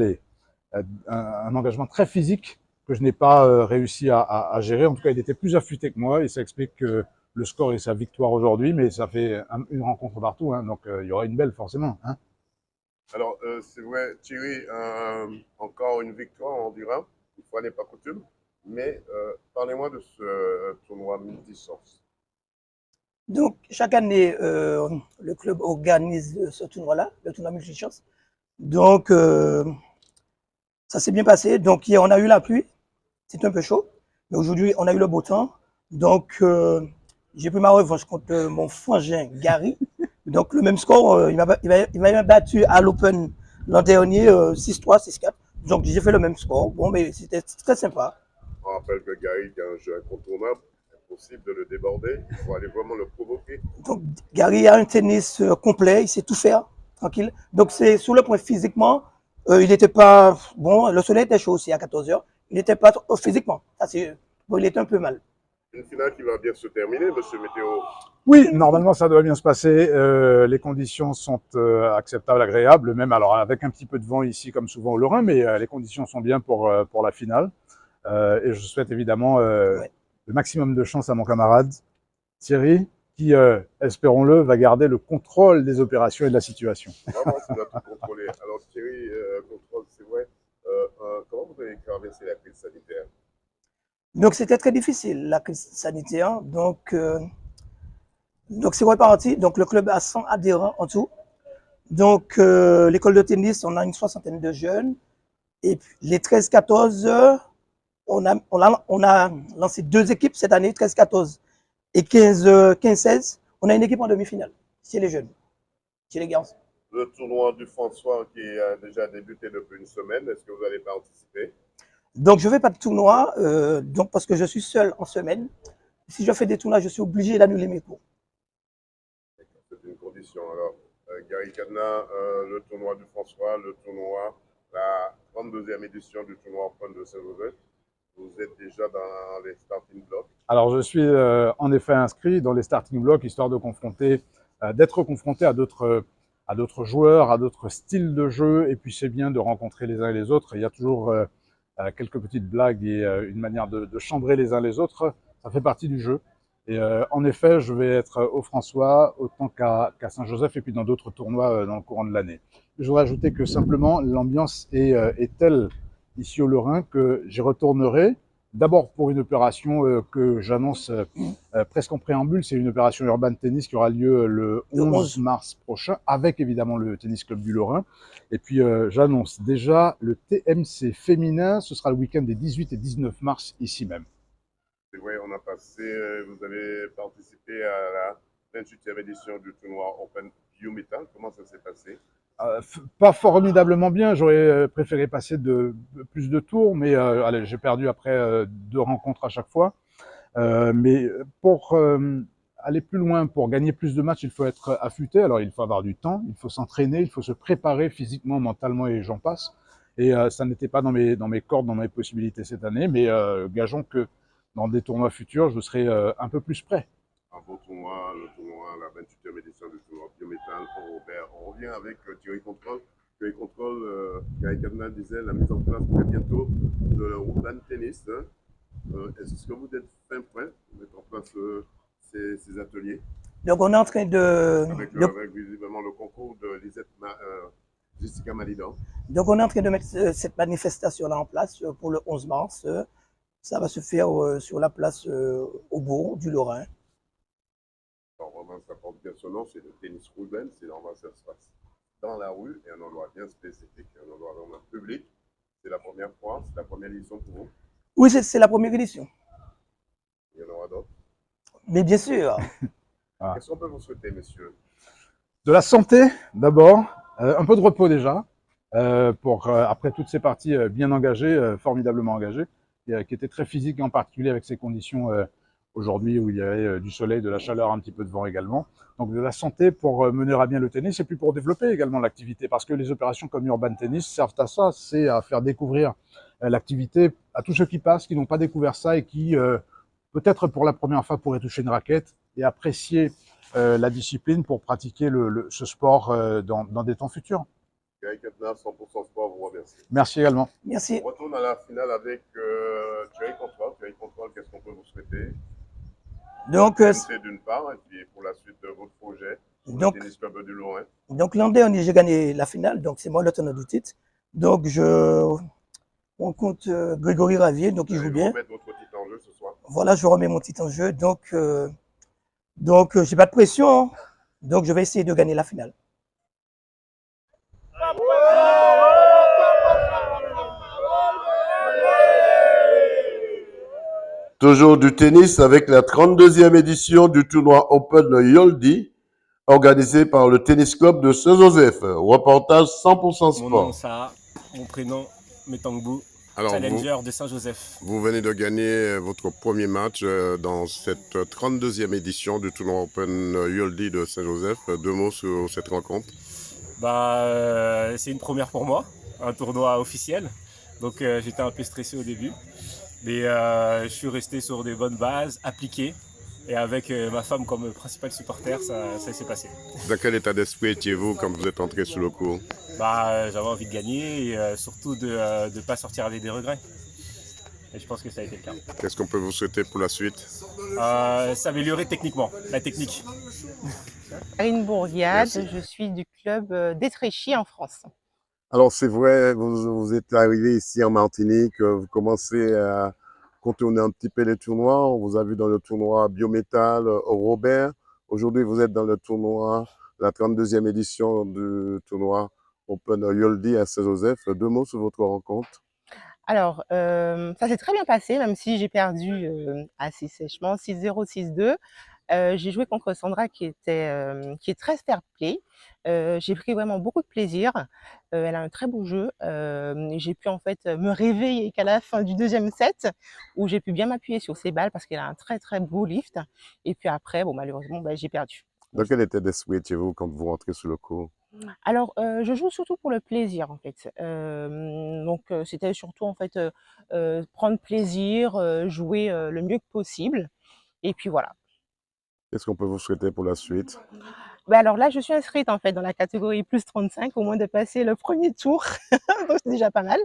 engagement très physique que je n'ai pas réussi à gérer. En tout cas, il était plus affûté que moi et ça explique que le score est sa victoire aujourd'hui, mais ça fait une rencontre partout, hein, donc il y aura une belle forcément. Hein. Alors, c'est vrai, Thierry, encore une victoire, on dira, une fois n'est pas coutume, mais parlez-moi de ce tournoi multichance. Donc, chaque année, le club organise ce tournoi-là, le tournoi multichance. Donc, ça s'est bien passé. Donc, hier, on a eu la pluie, c'était un peu chaud, mais aujourd'hui, on a eu le beau temps. Donc, j'ai pris ma revanche contre mon frangin Gary. Donc, le même score, il m'a battu à l'Open l'an dernier, 6-3, 6-4. Donc, j'ai fait le même score. Bon, mais c'était très sympa. rappelle que Gary est un jeu incontournable. Impossible de le déborder. Il faut aller vraiment le provoquer. Donc, Gary a un tennis complet, il sait tout faire, tranquille. Donc, c'est sur le point physiquement, il n'était pas. Bon, le soleil était chaud aussi à 14h. Il n'était pas physiquement. Bon, il était un peu mal. Une finale qui va bien se terminer, monsieur Météo. Oui, normalement, ça doit bien se passer. Les conditions sont acceptables, agréables, même alors avec un petit peu de vent ici, comme souvent au Lorrain, mais les conditions sont bien pour la finale. Et je souhaite évidemment le maximum de chance à mon camarade Thierry, qui, espérons-le, va garder le contrôle des opérations et de la situation. Vraiment, c'est notre contrôler. Alors Thierry, contrôle, c'est vrai. Comment vous avez traversé la crise sanitaire? Donc, c'était très difficile, la crise sanitaire. Donc c'est reparti. Donc, le club a 100 adhérents en tout. Donc, l'école de tennis, on a une 60aine de jeunes. Et puis, les 13-14, on a lancé 2 équipes cette année, 13-14 et 15-16. On a une équipe en demi-finale, chez les jeunes, chez les garçons. Le tournoi du François qui a déjà débuté depuis une semaine, est-ce que vous allez participer? Donc, je ne fais pas de tournoi, donc parce que je suis seul en semaine. Si je fais des tournois, je suis obligé d'annuler mes cours. C'est une condition. Alors, Gary Cadena, le tournoi du François, le tournoi, la 32e édition du tournoi Open de Saint-Joseph. Vous êtes déjà dans les starting blocks? Alors, je suis en effet inscrit dans les starting blocks, histoire de d'être confronté à d'autres joueurs, à d'autres styles de jeu, et puis c'est bien de rencontrer les uns et les autres. Il y a toujours quelques petites blagues et une manière de chambrer les uns les autres. Ça fait partie du jeu. Et en effet, je vais être au François autant qu'à Saint-Joseph et puis dans d'autres tournois dans le courant de l'année. Je voudrais ajouter que simplement l'ambiance est telle ici au Lorrain que j'y retournerai. D'abord pour une opération que j'annonce presque en préambule, c'est une opération Urban Tennis qui aura lieu le 11 mars prochain, avec évidemment le Tennis Club du Lorrain. Et puis j'annonce déjà le TMC féminin, ce sera le week-end des 18 et 19 mars ici même. C'est vrai, on a passé, vous avez participé à la 28e édition du tournoi Open Biometal. Comment ça s'est passé? Pas formidablement bien, j'aurais préféré passer plus de tours, mais allez, j'ai perdu après 2 rencontres à chaque fois. Mais pour aller plus loin, pour gagner plus de matchs, il faut être affûté. Alors il faut avoir du temps, il faut s'entraîner, il faut se préparer physiquement, mentalement et j'en passe. Et ça n'était pas dans mes cordes, dans mes possibilités cette année, mais gageons que dans des tournois futurs, je serai un peu plus prêt. Un beau tournoi, la 28e édition du tournoi Biométal pour Robert. On revient avec Thierry Contrôle. Thierry Contrôle, Gary Cadena disait la mise en place très bientôt de l'Urban Tennis. Est-ce que vous êtes fin prêt pour mettre en place ces ateliers? Donc on est en train de... Avec visiblement le concours de Jessica Malidan. Donc on est en train de mettre cette manifestation-là en place pour le 11 mars. Ça va se faire sur la place au bourg du Lorrain. Alors, vraiment, ça porte bien son nom, c'est le tennis urbain, c'est normalement ça se passe dans la rue et un endroit bien spécifique, un endroit vraiment public. C'est la première fois, c'est la première édition pour vous? Oui, c'est la première édition. Il y en aura d'autres? Mais bien sûr. Qu'est-ce qu'on peut vous souhaiter, messieurs? De la santé, d'abord, un peu de repos déjà, après toutes ces parties bien engagées, formidablement engagées, qui étaient très physiques, en particulier avec ces conditions aujourd'hui où il y avait du soleil, de la chaleur, un petit peu de vent également. Donc de la santé pour mener à bien le tennis et puis pour développer également l'activité, parce que les opérations comme Urban Tennis servent à ça, c'est à faire découvrir l'activité à tous ceux qui passent, qui n'ont pas découvert ça et qui peut-être pour la première fois pourraient toucher une raquette et apprécier la discipline pour pratiquer ce sport dans des temps futurs. Gary Cadena, 100% Sport, vous remercie. Merci également. Merci. On retourne à la finale avec Thierry Contrôle. Thierry Contrôle, qu'est-ce qu'on peut vous souhaiter? Donc, d'une part, et puis pour la suite de votre projet, donc, le Tennis Club du Lorrain. Donc l'an dernier, j'ai gagné la finale, donc c'est moi le tenant du titre. Donc on compte Grégory Ravier, donc il joue bien. Vous remettez votre titre en jeu ce soir. Voilà, je remets mon titre en jeu, donc j'ai pas de pression, donc je vais essayer de gagner la finale. Toujours du tennis avec la 32e édition du tournoi Open Yoldi, organisé par le Tennis Club de Saint-Joseph. Reportage 100% Sport. Mon nom, ça, mon prénom, Metangbu. Alors, challenger de Saint-Joseph. Vous venez de gagner votre premier match dans cette 32e édition du tournoi Open Yoldi de Saint-Joseph. 2 mots sur cette rencontre. C'est une première pour moi, un tournoi officiel. Donc j'étais un peu stressé au début. Mais je suis resté sur des bonnes bases, appliquées. Et avec ma femme comme principal supporter, ça s'est passé. Dans quel état d'esprit étiez-vous quand vous êtes entré sur le court? J'avais envie de gagner et surtout de ne pas sortir avec des regrets. Et je pense que ça a été le cas. Qu'est-ce qu'on peut vous souhaiter pour la suite? S'améliorer techniquement, la technique. Karine Bourriade, je suis du club d'Étréchy en France. Alors c'est vrai, vous êtes arrivé ici en Martinique, vous commencez à contourner un petit peu les tournois. On vous a vu dans le tournoi Biométal au Robert. Aujourd'hui, vous êtes dans le tournoi, la 32e édition du tournoi Open Yoldi à Saint-Joseph. 2 mots sur votre rencontre. Alors, ça s'est très bien passé, même si j'ai perdu assez sèchement, 6-0, 6-2. J'ai joué contre Sandra qui est très fair play. J'ai pris vraiment beaucoup de plaisir. Elle a un très beau jeu. J'ai pu en fait me réveiller qu'à la fin du 2e set où j'ai pu bien m'appuyer sur ses balles parce qu'elle a un très très beau lift. Et puis après, malheureusement, j'ai perdu. Dans quel état d'esprit étiez-vous quand vous rentrez sur le court? Alors, je joue surtout pour le plaisir en fait. C'était surtout en fait prendre plaisir, jouer le mieux que possible. Et puis voilà. Qu'est-ce qu'on peut vous souhaiter pour la suite? Alors là, je suis inscrite en fait dans la catégorie plus 35, au moins de passer le premier tour, donc c'est déjà pas mal.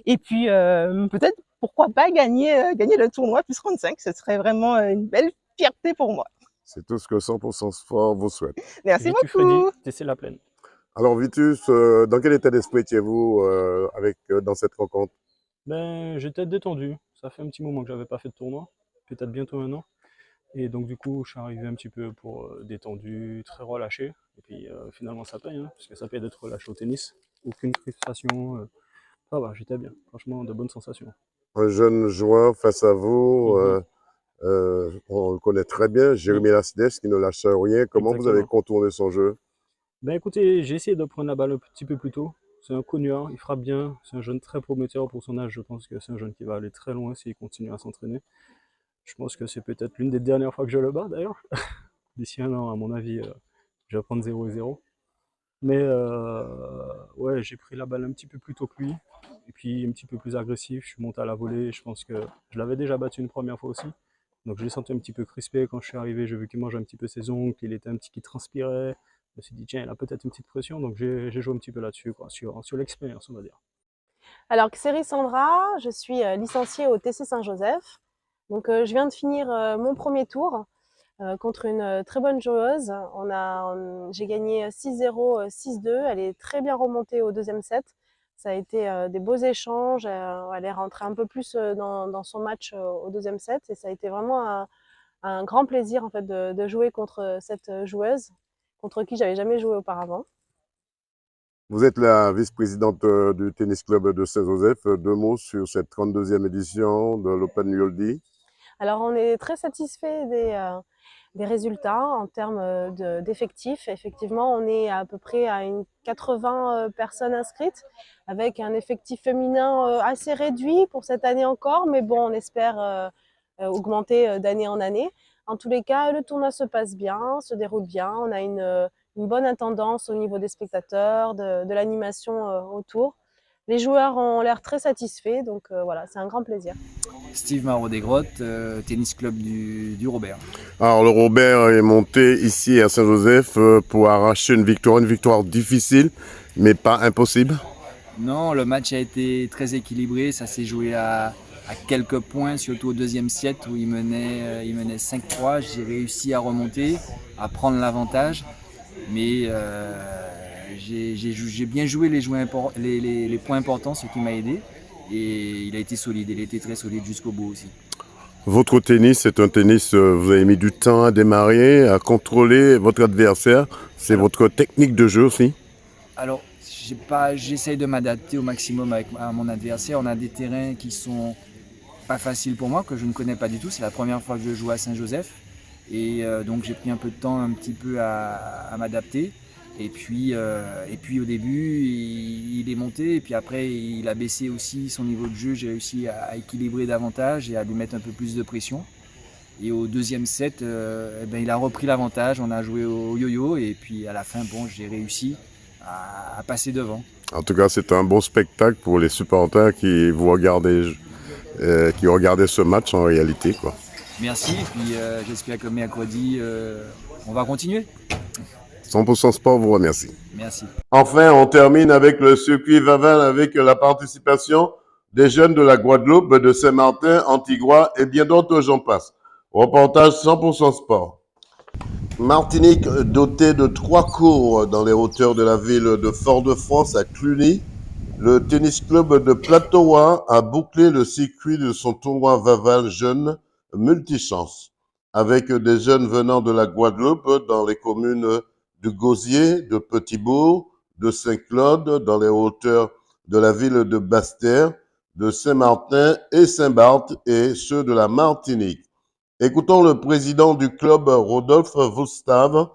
Et puis peut-être, pourquoi pas gagner le tournoi plus 35, ce serait vraiment une belle fierté pour moi. C'est tout ce que 100% Sport vous souhaite. Merci Vitus beaucoup. Freddy, Tessé-la-Plaine. Alors Vitus, dans quel état d'esprit étiez-vous dans cette rencontre? J'étais détendu, ça fait un petit moment que j'avais pas fait de tournoi, peut-être bientôt 1 an. Et donc du coup, je suis arrivé un petit peu détendu, très relâché. Et puis finalement, ça paye, parce que ça paye d'être relâché au tennis. Aucune frustration. Ça va, j'étais bien. Franchement, de bonnes sensations. Un jeune joueur face à vous, on le connaît très bien, Jérémy Lacides, qui ne lâche rien. Comment vous avez contourné son jeu? Écoutez, j'ai essayé de prendre la balle un petit peu plus tôt. C'est un cognard, il frappe bien. C'est un jeune très prometteur pour son âge. Je pense que c'est un jeune qui va aller très loin s'il continue à s'entraîner. Je pense que c'est peut-être l'une des dernières fois que je le bats d'ailleurs. D'ici 1 an, à mon avis, je vais prendre 0-0. Mais ouais, j'ai pris la balle un petit peu plus tôt que lui. Et puis un petit peu plus agressif. Je suis monté à la volée. Je pense que je l'avais déjà battu une première fois aussi. Donc je l'ai senti un petit peu crispé. Quand je suis arrivé, j'ai vu qu'il mangeait un petit peu ses ongles, qu'il était un petit qui transpirait. Je me suis dit, tiens, il a peut-être une petite pression. Donc j'ai joué un petit peu là-dessus, sur l'expérience, on va dire. Alors, Xéry Sandra, je suis licenciée au TC Saint-Joseph. Donc, je viens de finir mon premier tour contre une très bonne joueuse. J'ai gagné 6-0, 6-2. Elle est très bien remontée au 2e set. Ça a été des beaux échanges. Elle est rentrée un peu plus dans son match au 2e set. Et ça a été vraiment un grand plaisir en fait, de jouer contre cette joueuse, contre qui j'avais jamais joué auparavant. Vous êtes la vice-présidente du tennis club de Saint-Joseph. 2 mots sur cette 32e édition de l'Open Yoldi. Alors, on est très satisfait des résultats en termes d'effectifs. Effectivement, on est à peu près à 80 personnes inscrites, avec un effectif féminin assez réduit pour cette année encore, mais bon, on espère augmenter d'année en année. En tous les cas, le tournoi se passe bien, se déroule bien. On a une bonne intendance au niveau des spectateurs, de l'animation autour. Les joueurs ont l'air très satisfaits, donc voilà, c'est un grand plaisir. Steve Marot des Grottes, tennis club du Robert. Alors le Robert est monté ici à Saint-Joseph pour arracher une victoire difficile, mais pas impossible. Non, le match a été très équilibré, ça s'est joué à quelques points, surtout au 2e set où il menait 5-3. J'ai réussi à remonter, à prendre l'avantage, mais j'ai bien joué les points importants, ce qui m'a aidé. Et il a été solide, il a été très solide jusqu'au bout aussi. Votre tennis, c'est un tennis, vous avez mis du temps à démarrer, à contrôler votre adversaire. C'est votre technique de jeu aussi? Alors, j'essaye de m'adapter au maximum à mon adversaire. On a des terrains qui sont pas faciles pour moi, que je ne connais pas du tout. C'est la première fois que je joue à Saint-Joseph. Et donc j'ai pris un peu de temps un petit peu à m'adapter. Et puis au début, il est monté, et puis après, il a baissé aussi son niveau de jeu. J'ai réussi à équilibrer davantage et à lui mettre un peu plus de pression. Et au deuxième set, il a repris l'avantage, on a joué au yo-yo, et puis à la fin, bon, j'ai réussi à passer devant. En tout cas, c'est un bon spectacle pour les supporters qui regardaient ce match en réalité, quoi. Merci, et puis j'espère que mercredi, on va continuer. 100% Sport vous remercie. Merci. Enfin, on termine avec le circuit Vaval avec la participation des jeunes de la Guadeloupe, de Saint-Martin, Antigua et bien d'autres, j'en passe. Reportage 100% Sport. Martinique, dotée de 3 cours dans les hauteurs de la ville de Fort-de-France à Cluny, le tennis club de Plateau a bouclé le circuit de son tournoi Vaval Jeunes Multichance, avec des jeunes venant de la Guadeloupe dans les communes de Gosier, de Petit-Bourg, de Saint-Claude, dans les hauteurs de la ville de Basse-Terre, de Saint-Martin et Saint-Barth, et ceux de la Martinique. Écoutons le président du club, Rodolphe Voustave,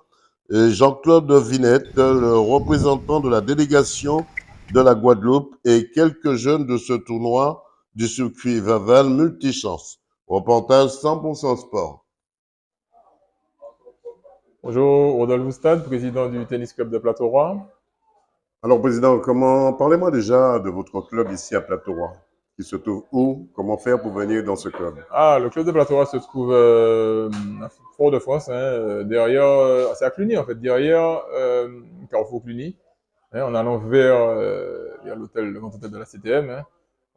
et Jean-Claude Vinette, le représentant de la délégation de la Guadeloupe, et quelques jeunes de ce tournoi du circuit Vaval Multichance. Reportage 100% Sport. Bonjour, Rodolphe Voustave, président du tennis club de Plateau-Roi. Alors, président, parlez-moi déjà de votre club ici à Plateau-Roi, qui se trouve où? Comment faire pour venir dans ce club? Le club de Plateau-Roi se trouve à Fort-de-France, derrière, c'est à Cluny en fait, derrière Carrefour Cluny, en allant vers l'hôtel, le grand hôtel de la CTM.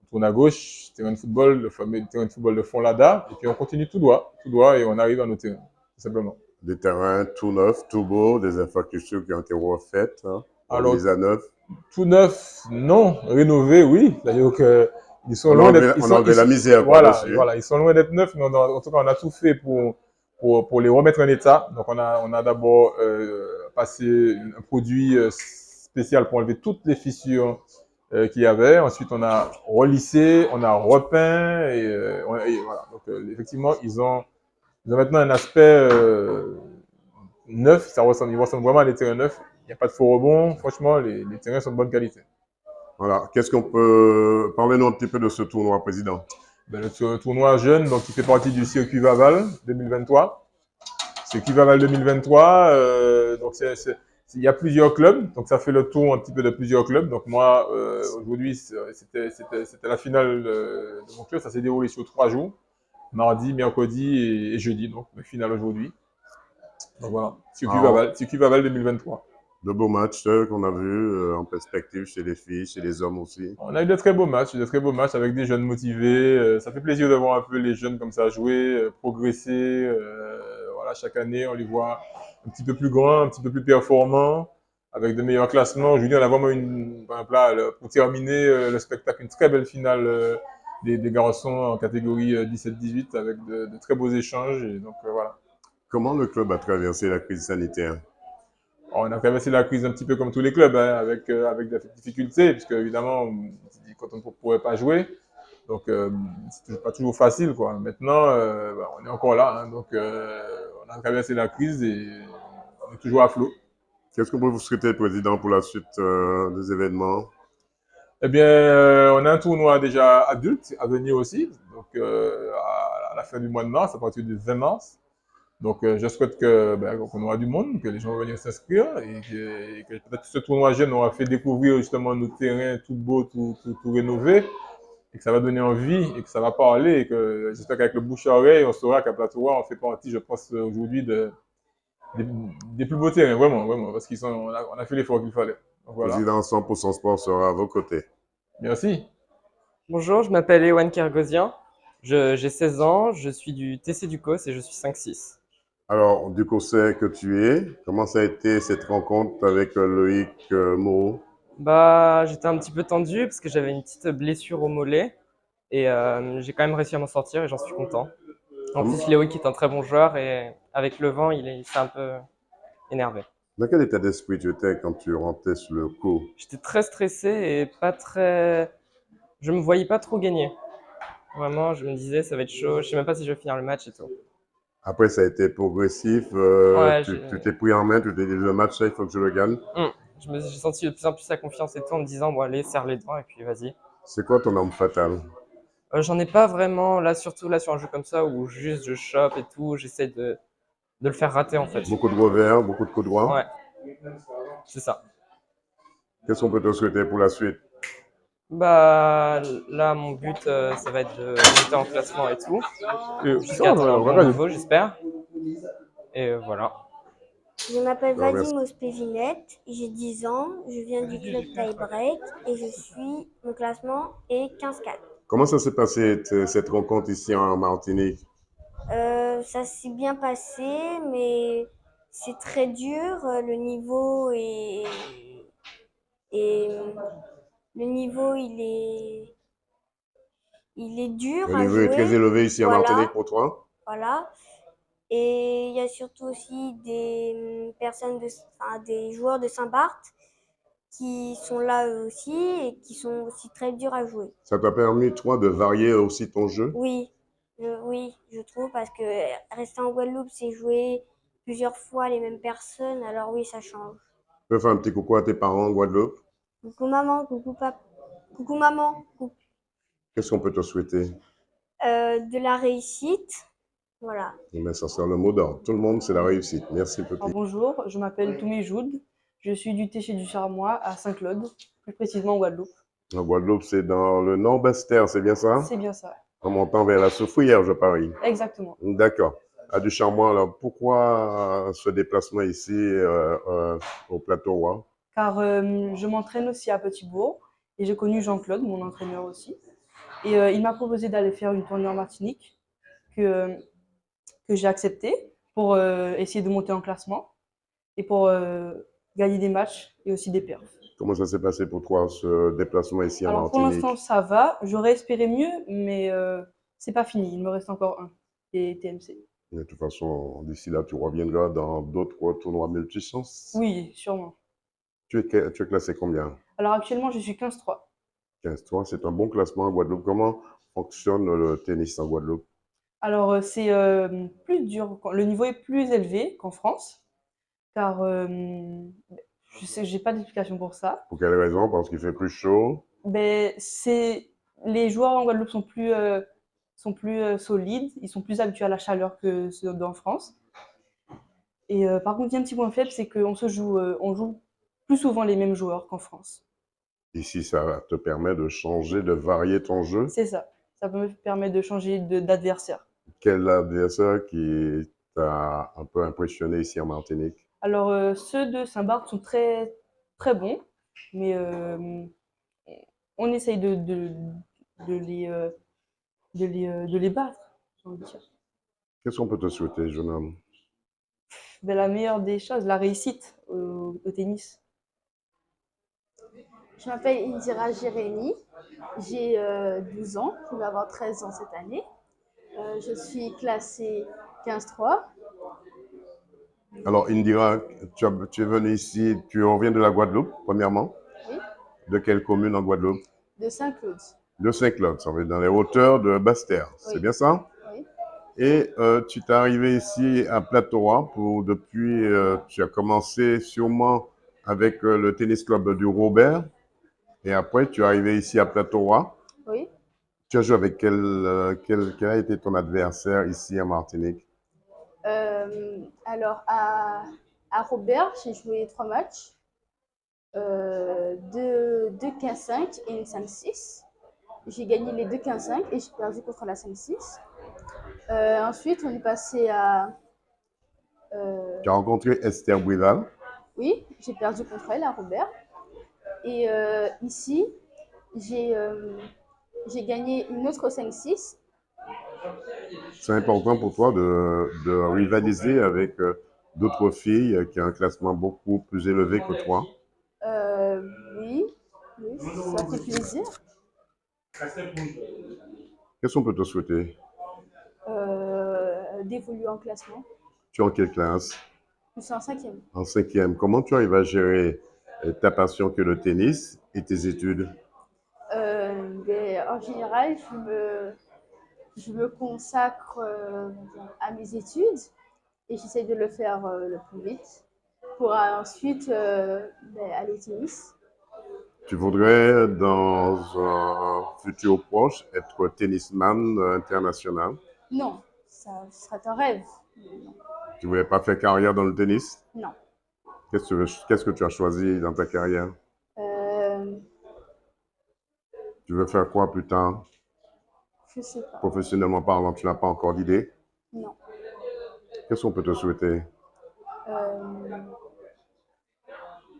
On tourne à gauche, terrain de football, le fameux terrain de football de Fond-Lada, et puis on continue tout droit, et on arrive à nos terrains, tout simplement. Des terrains tout neufs, tout beaux, des infrastructures qui ont été refaites, Alors, mises à neuf. Tout neuf, non. Rénové, oui. C'est-à-dire que ils sont loin d'être. On enlève la misère. Voilà, ils sont loin d'être neufs, mais en tout cas, on a tout fait pour les remettre en état. Donc, on a d'abord passé un produit spécial pour enlever toutes les fissures qu'il y avait. Ensuite, on a relissé, on a repeint, et voilà. Donc, effectivement, ils ont maintenant un aspect neuf. Ils ressemblent vraiment à des terrains neufs. Il n'y a pas de faux rebonds. Franchement, les terrains sont de bonne qualité. Voilà. Qu'est-ce qu'on peut... Parlez-nous un petit peu de ce tournoi, président. Le tournoi jeune, donc, qui fait partie du circuit Vaval 2023. Circuit Vaval 2023, donc il y a plusieurs clubs. Donc, ça fait le tour un petit peu de plusieurs clubs. Donc, moi, aujourd'hui, c'était la finale de mon club. Ça s'est déroulé sur 3 jours. Mardi, mercredi et jeudi. Donc, la finale aujourd'hui. Donc, voilà. Circuit Vaval 2023. De beaux matchs qu'on a vus en perspective chez les filles, chez les hommes aussi. On a eu de très beaux matchs avec des jeunes motivés. Ça fait plaisir de voir un peu les jeunes comme ça jouer, progresser. Voilà, chaque année, on les voit un petit peu plus grands, un petit peu plus performants, avec de meilleurs classements. Aujourd'hui, on a vraiment pour terminer le spectacle, une très belle finale des garçons en catégorie 17-18 avec de très beaux échanges. Et donc, voilà. Comment le club a traversé la crise sanitaire? On a traversé la crise un petit peu comme tous les clubs, avec des difficultés, puisque évidemment, quand on ne pourrait pas jouer, donc c'est pas toujours facile, quoi. Maintenant, on est encore là, donc on a traversé la crise et on est toujours à flot. Qu'est-ce qu'on peut vous souhaiter, président, pour la suite des événements? Eh bien, on a un tournoi déjà adulte à venir aussi, donc à la fin du mois de mars, à partir du 20 mars. Donc, je souhaite qu'on aura du monde, que les gens vont venir s'inscrire et que peut-être ce tournoi jeune aura fait découvrir justement nos terrains tout beaux, tout rénovés, et que ça va donner envie et que ça va parler. Et que j'espère qu'avec le bouche à oreille, on saura qu'à Plateau-Roi, on fait partie, je pense, aujourd'hui des plus beaux terrains, vraiment, parce qu'on a fait l'effort qu'il fallait. Donc, voilà. Président 100% Sport sera à vos côtés. Merci. Bonjour, je m'appelle Ewan Kergosian, j'ai 16 ans, je suis du TC Ducos et je suis 5-6. Alors, du conseil que tu es, comment ça a été cette rencontre avec Loïc Moreau? J'étais un petit peu tendu parce que j'avais une petite blessure au mollet et j'ai quand même réussi à m'en sortir et j'en suis content. En plus, Loïc est un très bon joueur et avec le vent, il s'est un peu énervé. Dans quel état d'esprit tu étais quand tu rentrais sur le court? J'étais très stressé et je me voyais pas trop gagner. Vraiment, je me disais ça va être chaud, je sais même pas si je vais finir le match et tout. Après, ça a été progressif. Ouais, Tu t'es pris en main, tu t'es dit le match, il faut que je le gagne. J'ai senti de plus en plus la confiance et tout en me disant, bon, allez, serre les dents et puis vas-y. C'est quoi ton arme fatale? J'en ai pas vraiment, là, surtout là sur un jeu comme ça où juste je chope et tout, j'essaie de le faire rater en fait. Beaucoup de revers, beaucoup de coups droits. Ouais, c'est ça. Qu'est-ce qu'on peut te souhaiter pour la suite? Bah là, mon but, ça va être de monter en classement et tout, jusqu'à atteindre un bon niveau, j'espère. Et voilà. Je m'appelle Alors, Vadim Ospévinette, j'ai 10 ans, je viens du club Tie Break et je suis, mon classement est 15-4. Comment ça s'est passé cette rencontre ici en Martinique? Ça s'est bien passé, mais c'est très dur, le niveau le niveau il est dur Le à niveau jouer. est très élevé ici en Martinique pour toi? Voilà. Et il y a surtout aussi des personnes, des joueurs de Saint-Barth qui sont là eux aussi et qui sont aussi très durs à jouer. Ça t'a permis, toi, de varier aussi ton jeu? Oui, je trouve, parce que rester en Guadeloupe, c'est jouer plusieurs fois les mêmes personnes, alors oui, ça change. Tu peux faire un petit coucou à tes parents en Guadeloupe? Coucou maman, coucou papa, coucou maman, Qu'est-ce qu'on peut te souhaiter? de la réussite, voilà. Mais ça sera le mot d'ordre. Tout le monde, c'est la réussite. Merci, petit. Bonjour, je m'appelle Toumé Joud, je suis du Téché du Charmois à Saint-Claude, plus précisément en Guadeloupe. En Guadeloupe, c'est dans le Nord-Bastère, c'est bien ça? C'est bien ça. En montant vers la Soufrière, je parie. Exactement. D'accord. À du Charmois, alors pourquoi ce déplacement ici au Plateau Roi? Car je m'entraîne aussi à Petit-Bourg et j'ai connu Jean-Claude, mon entraîneur aussi. Et il m'a proposé d'aller faire une tournée en Martinique que j'ai accepté pour essayer de monter en classement et pour gagner des matchs et aussi des perfs. Comment ça s'est passé pour toi, ce déplacement ici en Alors pour Martinique? l'instant, ça va. J'aurais espéré mieux, mais c'est pas fini. Il me reste encore un, des TMC. De toute façon, d'ici là, tu reviendras dans d'autres tournois multichances? Oui, sûrement. Tu es classé combien? Alors actuellement, je suis 15-3. 15-3, c'est un bon classement en Guadeloupe. Comment fonctionne le tennis en Guadeloupe? Alors c'est plus dur, le niveau est plus élevé qu'en France, car je sais, j'ai pas d'explication pour ça. Pour quelle raison? Parce qu'il fait plus chaud? Ben, les joueurs en Guadeloupe sont plus solides, ils sont plus habitués à la chaleur que ceux en France. Et par contre, il y a un petit point faible, c'est qu'on on joue plus souvent les mêmes joueurs qu'en France. Ici, ça te permet de changer, de varier ton jeu? C'est ça. Ça me permet de changer d'adversaire. Quel adversaire qui t'a un peu impressionné ici en Martinique? Alors, ceux de Saint-Barth sont très, très bons, mais on essaye de les battre, j'ai envie de dire. Qu'est-ce qu'on peut te souhaiter, jeune homme? Ben, la meilleure des choses, la réussite au tennis. Je m'appelle Indira Jérémy, j'ai 12 ans, je vais avoir 13 ans cette année. Je suis classée 15-3. Alors, Indira, tu es venue ici, tu reviens de la Guadeloupe, premièrement? Oui. De quelle commune en Guadeloupe? De Saint-Claude. De Saint-Claude, ça veut dire dans les hauteurs de Basse-Terre, Oui. c'est bien ça? Oui. Et tu t'es arrivé ici à Plateau-Roi tu as commencé sûrement avec le tennis club du Robert, et après tu es arrivé ici à Plateau-Roi. Oui. Tu as joué avec quel a été ton adversaire ici en Martinique? Alors, à Robert, j'ai joué 3 matchs, 2 15-5 et une 5-6. J'ai gagné les 2 15-5 et j'ai perdu contre la 5-6. Ensuite, on est passé à... Tu as rencontré Esther Bouilal. Oui, j'ai perdu contre elle à Robert. Et ici, j'ai gagné une autre 5-6. C'est important pour toi de rivaliser avec d'autres filles qui ont un classement beaucoup plus élevé que toi? Oui, ça fait plaisir. Qu'est-ce qu'on peut te souhaiter? D'évoluer en classement. Tu es en quelle classe? Je suis en 5e. En 5e. Comment tu arrives à gérer ta passion que le tennis et tes études? En général, je me consacre à mes études et j'essaie de le faire le plus vite pour ensuite aller au tennis. Tu voudrais, dans un futur proche, être tennisman international? Non, ça ce serait un rêve. Non. Tu voulais pas faire carrière dans le tennis? Non. Qu'est-ce que tu as choisi dans ta carrière? Tu veux faire quoi plus tard? Je sais pas. Professionnellement parlant, tu n'as pas encore d'idée? Non. Qu'est-ce qu'on peut te souhaiter?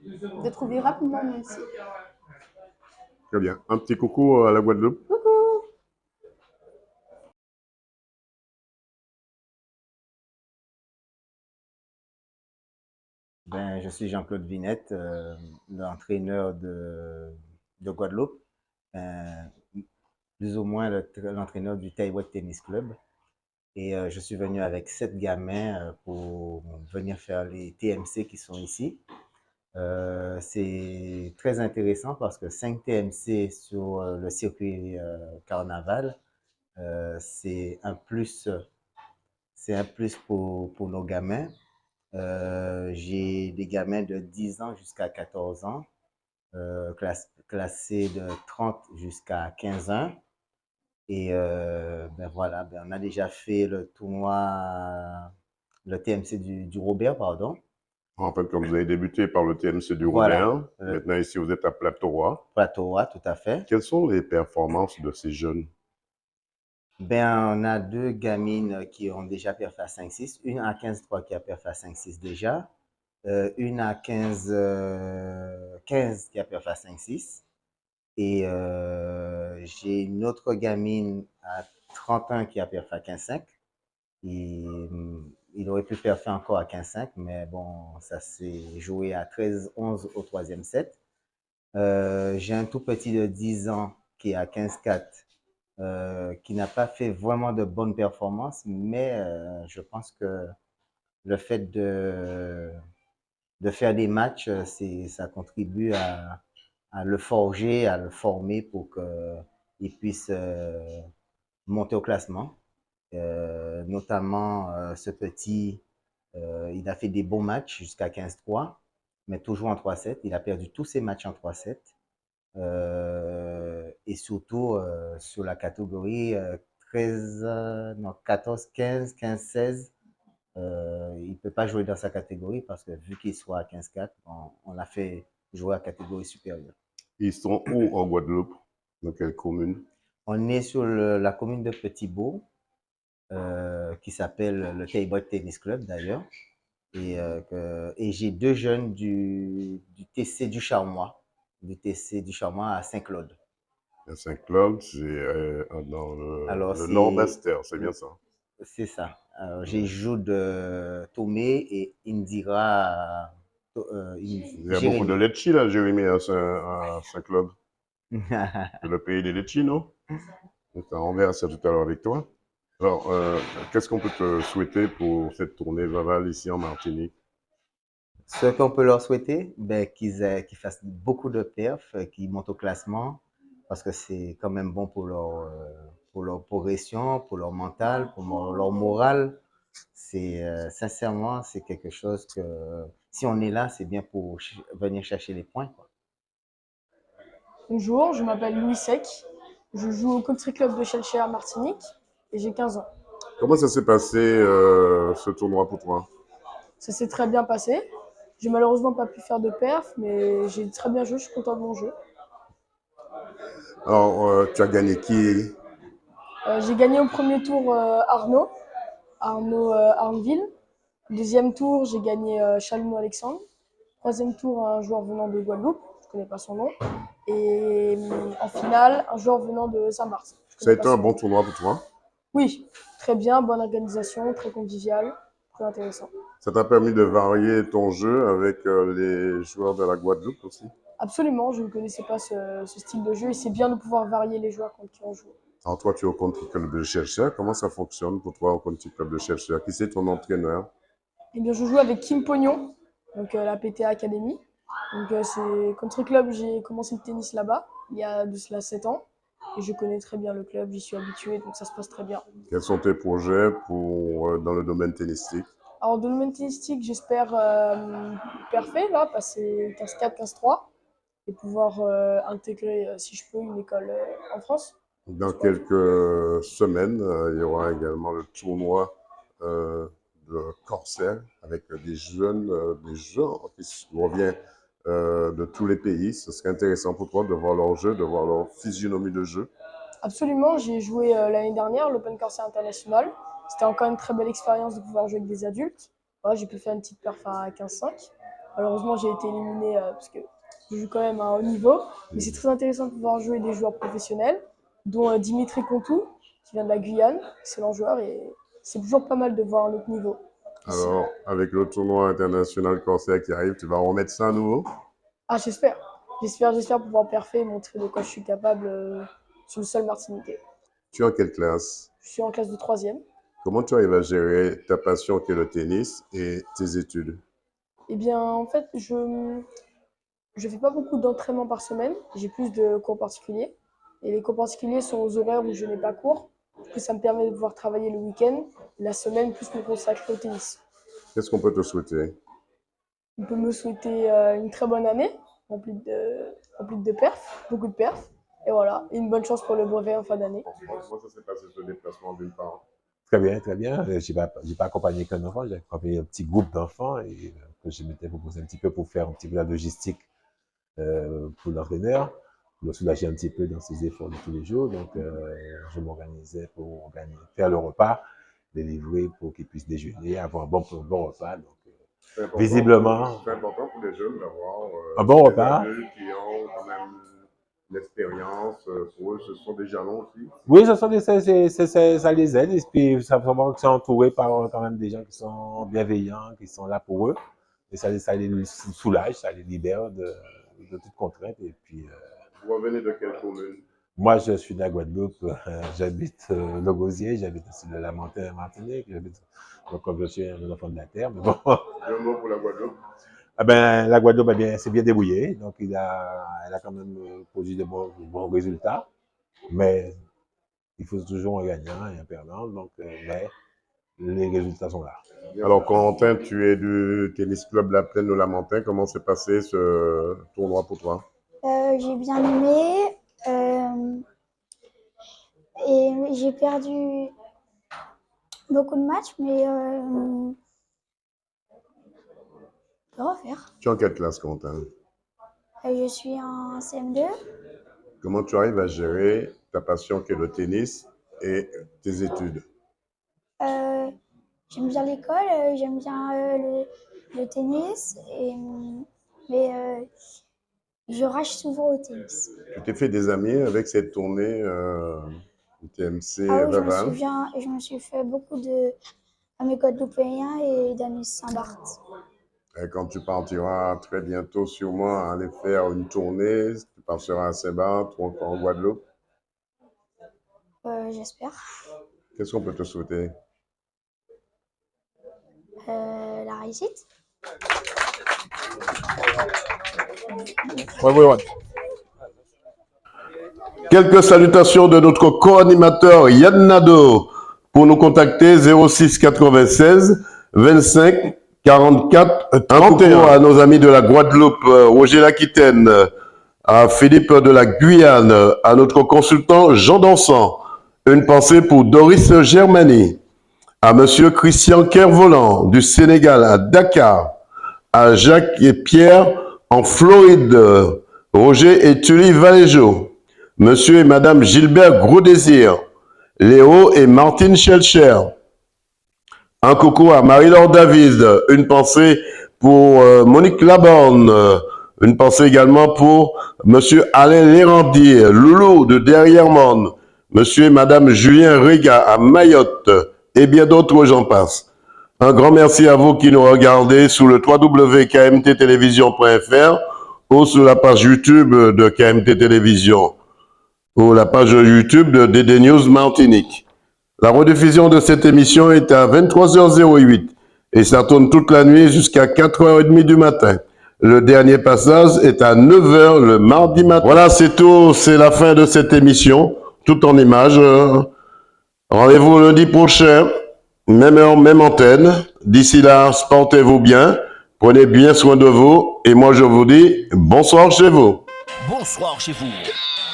De trouver rapidement mon métier. Très bien. Un petit coucou à la Guadeloupe. Coucou! Ben, je suis Jean-Claude Vinette, l'entraîneur de Guadeloupe, plus ou moins l'entraîneur du Taïwan Tennis Club. Et je suis venu avec 7 gamins pour venir faire les TMC qui sont ici. C'est très intéressant parce que 5 TMC sur le circuit carnaval, c'est un plus pour nos gamins. J'ai des gamins de 10 ans jusqu'à 14 ans, classés de 30 jusqu'à 15 ans. Et ben voilà, ben on a déjà fait le tournoi, le TMC du Robert, pardon. En fait, comme vous avez débuté par le TMC du Voilà. Robert, maintenant ici vous êtes à Plateau-Roi. Plateau-Roi, tout à fait. Quelles sont les performances de ces jeunes? Ben, on a 2 gamines qui ont déjà perfé à 5-6, une à 15-3 qui a perfé à 5-6 déjà, une à 15 qui a perfé à 5-6, et j'ai une autre gamine à 31 qui a perfé à 15-5. Il aurait pu perfer encore à 15-5, mais bon, ça s'est joué à 13-11 au 3e set. J'ai un tout petit de 10 ans qui est à 15-4. Qui n'a pas fait vraiment de bonnes performances, mais je pense que le fait de faire des matchs, ça contribue à le forger, à le former pour qu'il puisse monter au classement. Notamment, ce petit, il a fait des bons matchs jusqu'à 15-3, mais toujours en 3-7. Il a perdu tous ses matchs en 3-7. Et surtout sur la catégorie 14, 15, 15, 16, il ne peut pas jouer dans sa catégorie parce que vu qu'il soit à 15-4, on l'a fait jouer à catégorie supérieure. Ils sont où en Guadeloupe? Dans quelle commune? On est sur la commune de Petit-Beau, qui s'appelle le Taïwan Tennis Club d'ailleurs. Et j'ai 2 jeunes du TC du Charmois. Du TC du Charmois à Saint-Claude. Saint-Claude, c'est dans le c'est nord-est, c'est bien ça? C'est ça. J'ai Jude Tomé et Indira Il y a beaucoup de Letchi là, Jérémy, à Saint-Claude. C'est le pays des Letchi, non? On verra ça tout à l'heure avec toi. Alors, qu'est-ce qu'on peut te souhaiter pour cette tournée Vaval ici en Martinique? Ce qu'on peut leur souhaiter, ben, qu'ils fassent beaucoup de perfs, qu'ils montent au classement, parce que c'est quand même bon pour leur progression, pour leur mental, pour leur morale. Sincèrement, c'est quelque chose que, si on est là, c'est bien pour venir chercher les points, quoi. Bonjour, je m'appelle Louis Sec. Je joue au Country Club de Chelcher à Martinique et j'ai 15 ans. Comment ça s'est passé ce tournoi pour toi? Ça s'est très bien passé. J'ai malheureusement pas pu faire de perf, mais j'ai très bien joué, je suis content de mon jeu. Alors, tu as gagné qui? J'ai gagné au premier tour Arnaud Arneville. Deuxième tour, j'ai gagné Chalmot Alexandre. Troisième tour, un joueur venant de Guadeloupe, je ne connais pas son nom. Et en finale, un joueur venant de Saint-Barth. Ça a été un bon tournoi pour toi? Oui, très bien, bonne organisation, très convivial, très intéressant. Ça t'a permis de varier ton jeu avec les joueurs de la Guadeloupe aussi? Absolument, je ne connaissais pas ce style de jeu et c'est bien de pouvoir varier les joueurs qui ont joué. Alors toi, tu es au Country Club de Chelcher. Comment ça fonctionne pour toi au Country Club de Chelcher? Qui c'est ton entraîneur? Eh bien, je joue avec Kim Pognon, donc la PTA Academy. Donc c'est Country Club, j'ai commencé le tennis là-bas, il y a de cela 7 ans. Et je connais très bien le club, j'y suis habitué, donc ça se passe très bien. Quels sont tes projets dans le domaine tennistique? Alors, dans le domaine tennistique, j'espère parfait, là, passer 15-4, 15-3 et pouvoir intégrer, si je peux, une école en France. Dans quelques semaines, il y aura également le tournoi de Corsair avec des jeunes, des gens qui reviennent de tous les pays. Ce serait intéressant pour toi de voir leur jeu, de voir leur physionomie de jeu. Absolument, j'ai joué l'année dernière l'Open Corsair International. C'était encore une très belle expérience de pouvoir jouer avec des adultes. Voilà, j'ai pu faire une petite perf à 15-5. Malheureusement, j'ai été éliminé parce que je joue quand même à un haut niveau. Mais c'est très intéressant de pouvoir jouer des joueurs professionnels, dont Dimitri Contou, qui vient de la Guyane, excellent joueur. Et c'est toujours pas mal de voir un autre niveau. Alors, avec le tournoi international Corsair qui arrive, tu vas remettre ça à nouveau? Ah, j'espère. J'espère pouvoir perfer et montrer de quoi je suis capable sur le sol martiniquais. Tu es en quelle classe? Je suis en classe de 3e. Comment tu arrives à gérer ta passion qui est le tennis et tes études? Eh bien, en fait, je fais pas beaucoup d'entraînement par semaine. J'ai plus de cours particuliers. Et les cours particuliers sont aux horaires où je n'ai pas cours. Du coup, ça me permet de pouvoir travailler le week-end. La semaine, plus me consacrer au tennis. Qu'est-ce qu'on peut te souhaiter? On peut me souhaiter une très bonne année, remplie de perfs, beaucoup de perfs. Et voilà, et une bonne chance pour le brevet en fin d'année. Comment ça s'est passé ce déplacement d'une part? Très bien, très bien. Je n'ai pas accompagné qu'un enfant, j'ai accompagné un petit groupe d'enfants et que je m'étais proposé un petit peu pour faire un petit peu la logistique pour l'entraîneur, pour le soulager un petit peu dans ses efforts de tous les jours. Donc, je m'organisais pour faire le repas, les livrer pour qu'ils puissent déjeuner, avoir un bon repas. Donc, visiblement, c'est important pour les jeunes d'avoir un bon des repas. adultes qui ont quand même l'expérience. Pour eux, ce sont des jalons aussi. Oui, ça les aide et puis ça vraiment qu'ils sont entourés par quand même des gens qui sont bienveillants, qui sont là pour eux. Et ça les soulage, ça les libère de toute contrainte. Et puis, Vous revenez de quelle commune? moi, je suis de la Guadeloupe, j'habite le Gosier, j'habite aussi le Lamentin, Martinique. Donc, comme je suis un enfant de la terre, mais bon. Un mot pour la Guadeloupe? Ah ben, la Guadeloupe s'est bien débrouillée, donc elle a quand même produit de bons résultats, mais il faut toujours un gagnant et un perdant, donc mais les résultats sont là. Alors, Corentin, tu es du tennis club La Plaine au Lamentin. Comment s'est passé ce tournoi pour toi? J'ai bien aimé et j'ai perdu beaucoup de matchs, mais on peut refaire. Tu es en quelle classe, Corentin? Je suis en CM2. Comment tu arrives à gérer ta passion qui est le tennis et tes études? J'aime bien l'école, j'aime bien le tennis, mais je rage souvent au tennis. Tu t'es fait des amis avec cette tournée TMC Ah oui, Laval? je me suis fait beaucoup d'amis guadeloupéens et d'amis Saint-Barth. Et quand tu partiras très bientôt sûrement aller faire une tournée, tu partiras à Saint-Barth ou encore en Guadeloupe? J'espère. Qu'est-ce qu'on peut te souhaiter? La réussite. Quelques salutations de notre co-animateur Yann Nadeau. Pour nous contacter, 06 96 25 44 31. À nos amis de la Guadeloupe, Roger L'Aquitaine, à Philippe de la Guyane, à notre consultant Jean Dansant. Une pensée pour Doris Germani, à monsieur Christian Kervolan du Sénégal à Dakar, à Jacques et Pierre en Floride, Roger et Tully Valéjo, monsieur et madame Gilbert Gros-Désir, Léo et Martine Schelcher. Un coucou à Marie-Laure David, une pensée pour Monique Laborne, une pensée également pour monsieur Alain Lérandier, Loulou de Derrière-Monde, monsieur et madame Julien Riga à Mayotte, et bien d'autres, j'en passe. Un grand merci à vous qui nous regardez sur le www.kmttelevision.fr ou sur la page YouTube de KMT Télévision ou la page YouTube de DD News Martinique. La rediffusion de cette émission est à 23h08 et ça tourne toute la nuit jusqu'à 4h30 du matin. Le dernier passage est à 9h le mardi matin. Voilà, c'est tout. C'est la fin de cette émission. Tout en images. Rendez-vous lundi prochain. Même heure, même antenne. D'ici là, portez-vous bien. Prenez bien soin de vous. Et moi, je vous dis bonsoir chez vous. Bonsoir chez vous.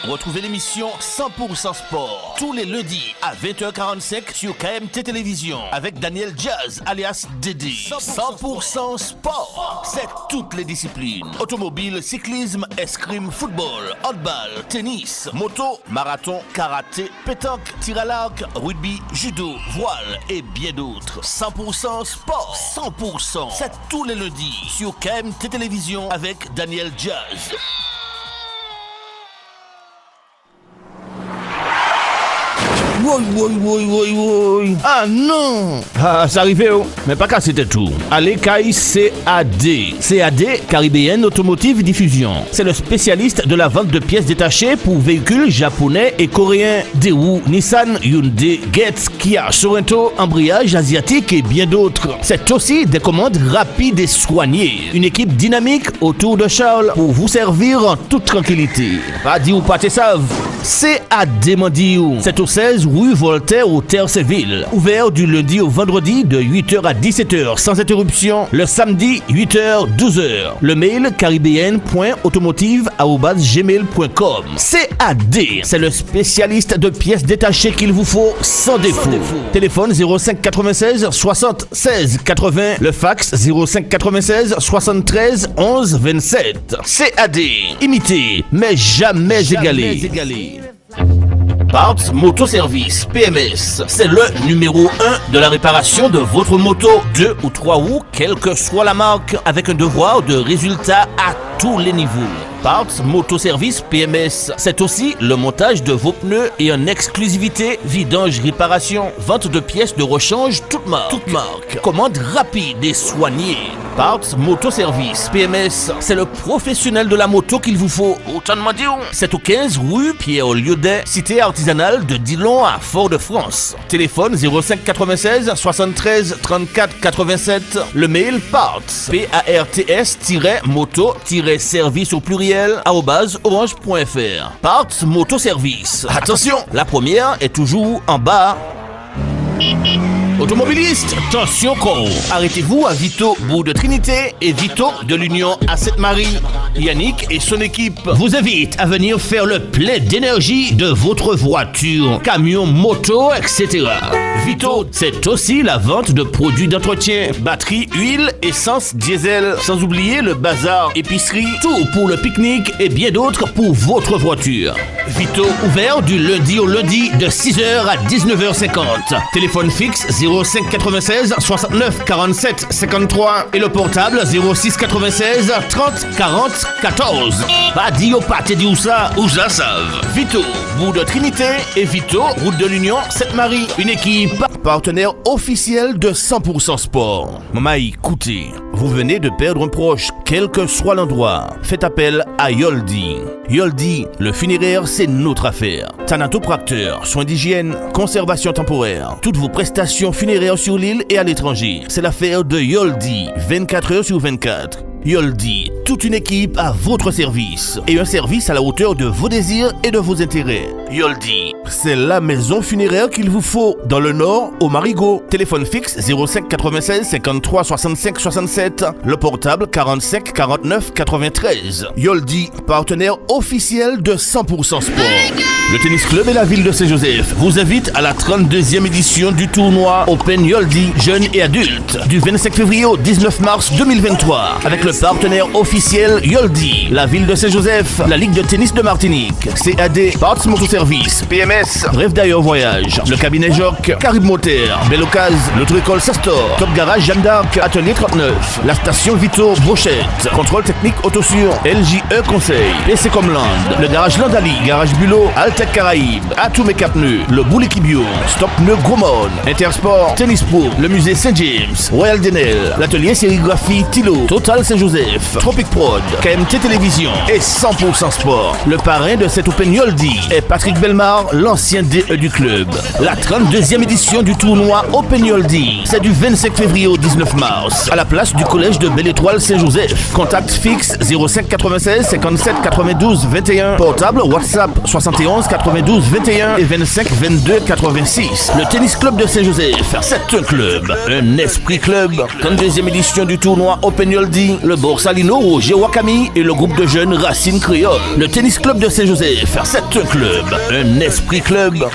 Retrouvez l'émission 100% Sport tous les lundis à 20h45 sur KMT Télévision avec Daniel Jazz alias Dédé. 100% Sport, c'est toutes les disciplines. Automobile, cyclisme, escrime, football, handball, tennis, moto, marathon, karaté, pétanque, tir à l'arc, rugby, judo, voile et bien d'autres. 100% Sport, 100%, c'est tous les lundis sur KMT Télévision avec Daniel Jazz. Oui. Ah non! Ah, ça arrivait, oh. Mais pas qu'à c'était tout. Allez, Kai CAD. CAD, Caribbean Automotive Diffusion. C'est le spécialiste de la vente de pièces détachées pour véhicules japonais et coréens. Daewoo, Nissan, Hyundai, Getz, Kia, Sorento, embrayage asiatique et bien d'autres. C'est aussi des commandes rapides et soignées. Une équipe dynamique autour de Charles pour vous servir en toute tranquillité. Pas dit ou pas te savent. CAD Mandiou. C'est au 16 rue Voltaire au Terre-Séville. Ouvert du lundi au vendredi de 8h à 17h sans interruption. Le samedi 8h 12h. Le mail caribbean.automotive@gmail.com. CAD, c'est le spécialiste de pièces détachées qu'il vous faut sans défaut. Téléphone 05 96 60 16 80. Le fax 05 96 73 11 27. CAD, imité mais jamais égalé. Parts Moto Service PMS, c'est le numéro 1 de la réparation de votre moto 2 ou 3 roues, quelle que soit la marque, avec un devoir de résultat à tous les niveaux. Parts Moto Service PMS, c'est aussi le montage de vos pneus et en exclusivité vidange réparation, vente de pièces de rechange toute marque, commande rapide et soignée. Parts Moto Service PMS, c'est le professionnel de la moto qu'il vous faut. Autant demander, c'est au 15 rue Pierre-Liaudet, cité artisanale de Dillon à Fort-de-France. Téléphone 05 96 73 34 87. Le mail parts parts-moto-service au pluriel @orange.fr. Parts Moto Service. Attention, la première est toujours en bas. Automobilistes, attention con. Arrêtez-vous à Vito, bout de Trinité et Vito de l'Union à Sainte-Marie. Yannick et son équipe vous invitent à venir faire le plein d'énergie de votre voiture, camion, moto, etc. Vito, c'est aussi la vente de produits d'entretien, batterie, huile, essence, diesel, sans oublier le bazar, épicerie, tout pour le pique-nique et bien d'autres pour votre voiture. Vito ouvert du lundi au lundi de 6h à 19h50. Téléphone fixe 05 96 69 47 53 et le portable 06 96 30 40 14. Pas dit au pâté dit où ça, ou ça savent. Vito, bout de Trinité et Vito, route de l'Union, Sainte-Marie. Une équipe partenaire officiel de 100% Sport. Maman, écoutez, vous venez de perdre un proche, quel que soit l'endroit. Faites appel à Yoldi. Yoldi, le funéraire, c'est notre affaire. Thanatopracteur, soins d'hygiène, conservation temporaire. Toutes vos prestations funéraires sur l'île et à l'étranger. C'est l'affaire de Yoldi, 24 heures sur 24. Yoldi, toute une équipe à votre service et un service à la hauteur de vos désirs et de vos intérêts. Yoldi, c'est la maison funéraire qu'il vous faut dans le Nord au Marigot. Téléphone fixe 05 96 53 65 67, le portable 45 49 93. Yoldi, partenaire officiel de 100% Sport. Le tennis club et la ville de Saint-Joseph vous invitent à la 32e édition du tournoi Open Yoldi jeunes et adultes du 25 février au 19 mars 2023 avec le partenaire officiel Yoldi, la ville de Saint-Joseph, la Ligue de tennis de Martinique, CAD, Parts Moto Service, PMS, Rêve d'ailleurs voyage, le cabinet Joc, Carib Moteur, Bellocase, l'auto-école Sastor, Top Garage Jeanne d'Arc, Atelier 39, la station Vito Brochette, contrôle technique Autosur, LJE Conseil, PC Comland, le garage Landali, garage Bulot, Altec Caraïbes, Atout Méca Pneus, le Bouleki Bio, Stop Pneus Gromone, Intersport, Tennis Pro, le musée Saint-James, Royal Denel, l'atelier sérigraphie Tilo, Total Saint-Joseph, Tropic Prod, KMT Télévision et 100% Sport. Le parrain de cette Open Yoldi est Patrick Patrick Belmar, l'ancien DE du club. La 32e édition du tournoi Open Yoldi, c'est du 25 février au 19 mars, à la place du collège de Belle-Étoile Saint-Joseph. Contact fixe 05 96 57 92 21, portable WhatsApp 71 92 21 et 25 22 86. Le tennis club de Saint-Joseph, c'est un club, un esprit club. 32e édition du tournoi Open Yoldi, le Borsalino Roger Wakami et le groupe de jeunes Racine Créole. Le tennis club de Saint-Joseph, c'est un club, un esprit club.